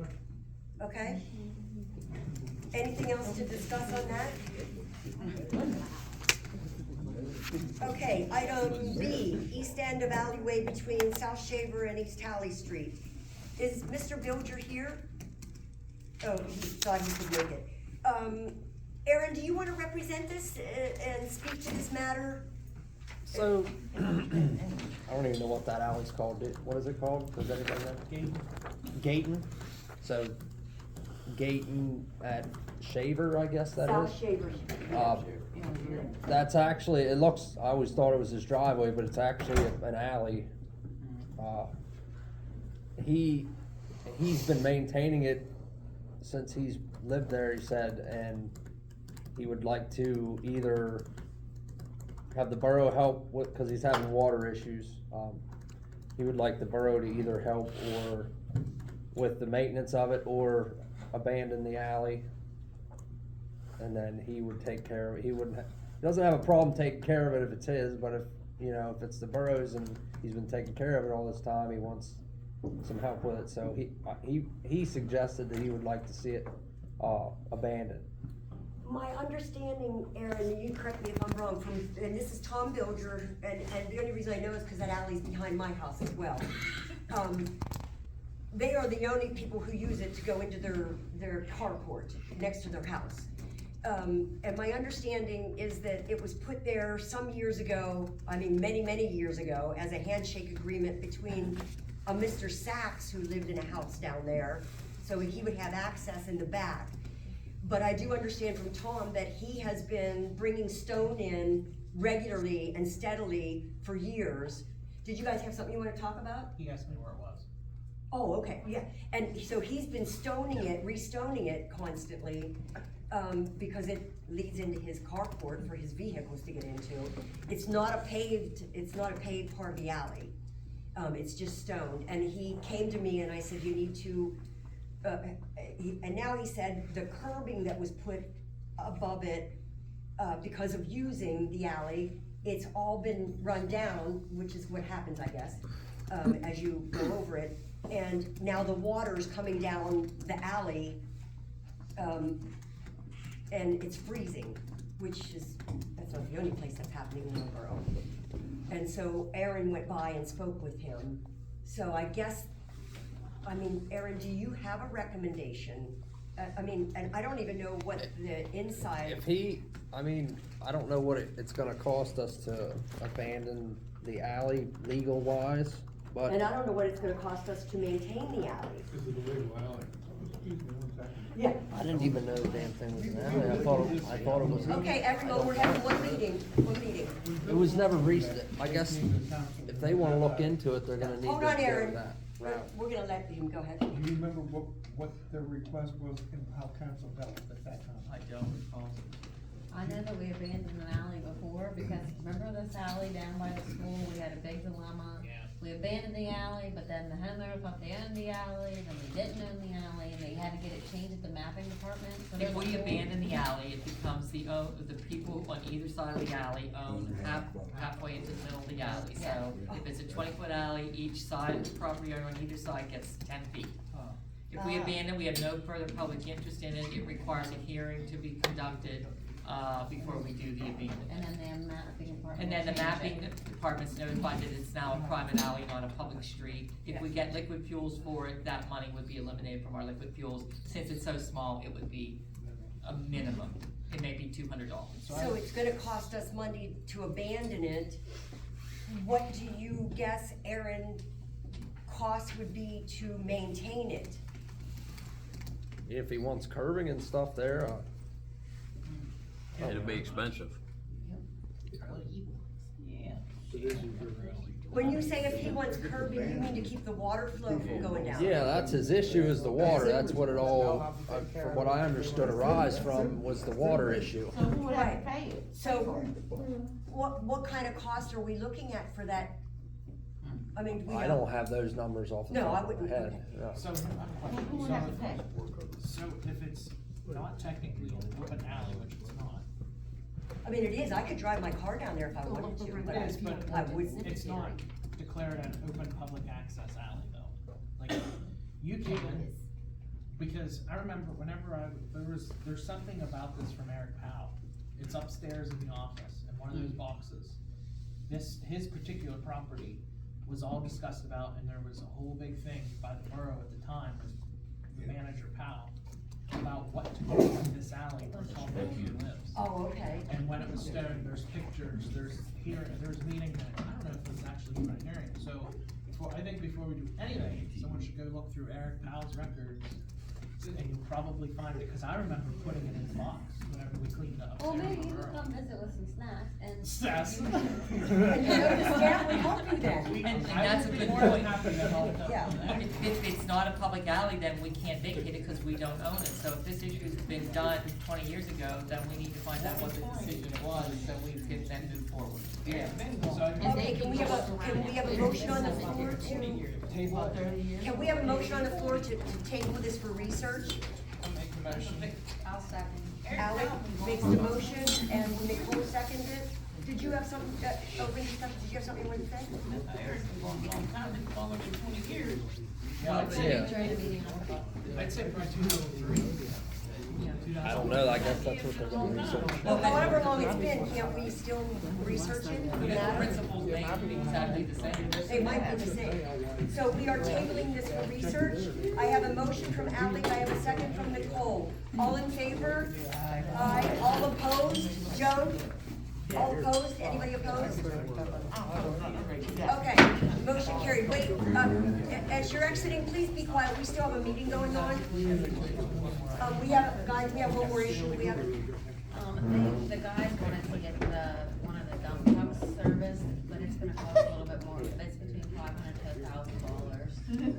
Okay? Anything else to discuss on that? Okay, item B, east end of alleyway between South Shaver and East Talley Street. Is Mr. Bilger here? Oh, he thought he could make it. Aaron, do you wanna represent this and speak to this matter? So, I don't even know what that alley's called. What is it called? Does anybody know? Gayton. So, Gayton at Shaver, I guess that is. South Shaver. That's actually, it looks, I always thought it was his driveway, but it's actually an alley. He's been maintaining it since he's lived there, he said, and he would like to either have the borough help with, cause he's having water issues. He would like the borough to either help or with the maintenance of it or abandon the alley. And then he would take care of it. He doesn't have a problem taking care of it if it's his, but if it's the borough's and he's been taking care of it all this time, he wants some help with it. So he suggested that he would like to see it, abandoned. My understanding, Aaron, you correct me if I'm wrong, and this is Tom Bilger, and the only reason I know is because that alley's behind my house as well. They are the only people who use it to go into their carport next to their house. And my understanding is that it was put there some years ago, I mean, many, many years ago, as a handshake agreement between a Mr. Sachs who lived in a house down there, so he would have access in the back. But I do understand from Tom that he has been bringing stone in regularly and steadily for years. Did you guys have something you want to talk about? He asked me where it was. Oh, okay, yeah, and so he's been restoning it constantly, because it leads into his carport for his vehicles to get into. It's not a paved part of the alley, it's just stoned, and he came to me and I said, you need to, and now he said the curbing that was put above it, because of using the alley, it's all been run down, which is what happens, I guess, as you go over it. And now the water's coming down the alley, and it's freezing, that's not the only place that's happening in Hillsborough. And so Aaron went by and spoke with him. So I guess, Aaron, do you have a recommendation? And I don't even know what the inside. I don't know what it's gonna cost us to abandon the alley legal wise, but. And I don't know what it's gonna cost us to maintain the alley. Yeah. I didn't even know the damn thing was an alley. I thought it was. Okay, everyone, we're having one meeting. It was never reached. I guess if they wanna look into it, they're gonna need to Hold go on, Aaron. that We're, route. we're gonna let him go ahead. Do you remember what the request was and how council dealt with it at that time? I don't recall. I know that we abandoned an alley before, because remember this alley down by the school, we had a big dilemma. Yeah. We abandoned the alley, but then the homeowner thought they owned the alley, then they didn't own the alley, and they had to get it changed at the mapping department. So If there's a we whole- abandon the alley, it becomes the people on either side of the alley own halfway into the middle of the alley. So if it's a 20-foot alley, each side, the property owner on either side gets 10 feet. If we abandon, we have no further public interest in it, it requires a hearing to be conducted, before we do the abandonment. And then the mapping department. And then the will change mapping it. department's notified that it's now a private alley, not a public street. If we get liquid fuels for it, that money would be eliminated from our liquid fuels. Since it's so small, it would be a minimum. It may be $200. So it's gonna cost us money to abandon it. What do you guess, Aaron, cost would be to maintain it? If he wants curving and stuff there, It'll be expensive. When you say if he wants curbing, you mean to keep the water flow from going down? yeah, that's his issue is the water. That's what it all, from what I understood, arise from was the water issue. So who would have to pay it? So, what kind of cost are we looking at for that? I mean, we I don't have those numbers off the No, I top of my wouldn't. head. Okay. No. So, I have a question. Who would have to pay? So if it's not technically an open alley, which it's not. I mean, it is, I could drive my car down there if I wanted to, but It is, but I wouldn't. it's not declared an open public access alley though. Like, you can, because I remember whenever there's something about this from Eric Powell. It's upstairs in the office, in one of those boxes. His particular property was all discussed about, and there was a whole big thing by the borough at the time, with manager Powell, about what to do in this alley where Tom Baker lives. Oh, okay. And when it was stoned, there's pictures, there's meeting minutes, I don't know if it's actually even a hearing, so I think before we do anything, someone should go look through Eric Powell's records, and you'll probably find it, cause I remember putting it in the box whenever we cleaned up. Well, maybe you could come visit with some snacks and. Snacks. And you know, the staff would help you then. And that's a good More than point. happy to help. Yeah. If it's not a public alley, then we can't vacate it because we don't own it. So if this issue's been done 20 years ago, then we need to find out what the decision was, so we can then move forward. Yeah. Okay, can we have a motion on the floor to, Table. can we have a motion on the floor to table this for research? I'll make the motion. I'll second. Alec makes the motion and Nicole seconded it. Did you have something, opening stuff, did you have something you wanted to say? Yeah. I'd say probably 2003. I don't know. I guess that's what they're gonna research. Well, however long it's been, can't we still research it? The principles may be exactly the same. They might be the same. So we are tabling this for research. I have a motion from Alec, I have a second from Nicole. All in favor? Aye. All opposed? Joan? All opposed? Anybody opposed? Okay, motion carried. Wait, as you're exiting, please be quiet. We still have a meeting going on. We have one more issue. We have, The guys wanted to get one of the dump trucks serviced, but it's gonna cost a little bit more. It's between $500 to $1,000.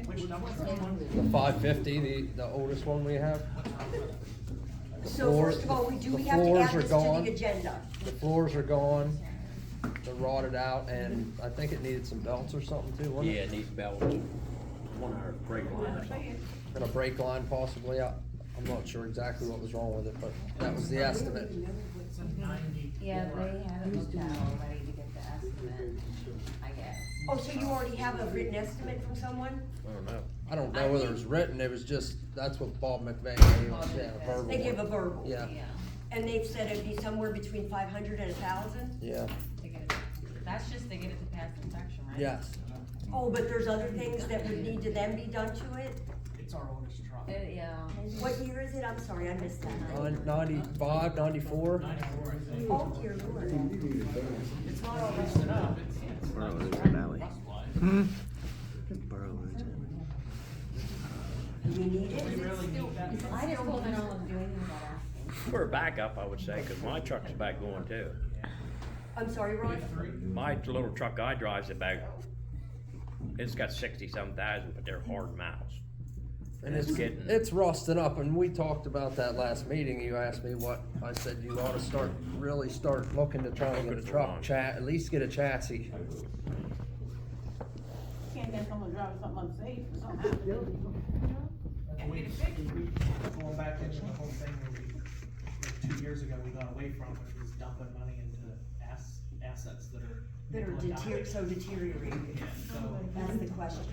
Which number? The 550, the oldest one we have. so first of all, we have to floors add are this to gone. the agenda. The floors are gone. They're rotted out, and I think it needed some belts or something too, wasn't Yeah, it? it needs belts, one of our brake line or something. And a brake line possibly. I'm not sure exactly what was wrong with it, but that was the estimate. It's a 90. Yeah, they haven't looked at it already to get the estimate, I guess. Oh, so you already have a written estimate from someone? I don't know. I don't know whether it was written. It was just, that's what Bob McVeigh gave us. Yeah, a verbal. They give a verbal. Yeah, And they've said it'd be somewhere between 500 and 1,000? yeah. To get it, that's just to get it to pass inspection, right? Yes. Oh, but there's other things that would need to then be done to it? It's our oldest truck. Yeah. What year is it? I'm sorry, I missed that. 95, 94. 94, I think. Oh, dear Lord. It's not all rusted up, it's Borough is an alley. rust-wise. Borough is Do we need it? We really need that. I just wasn't all I'm doing without asking. For a backup, I would say, cause my truck's back going too. I'm sorry, Ron? My little truck I drive's about, it's got 60-some thousand, but they're hard miles. And It's it's getting- it's rusting up, and we talked about that last meeting. You asked me what I said. You ought to really start looking to try and get a Looking for truck one. at least get a chassis. Can't get someone driving something unsafe or something happens. Going back into the whole thing where like 2 years ago, we got away from, which was dumping money into assets that are. That are so deteriorating. Yeah, so. That's the question.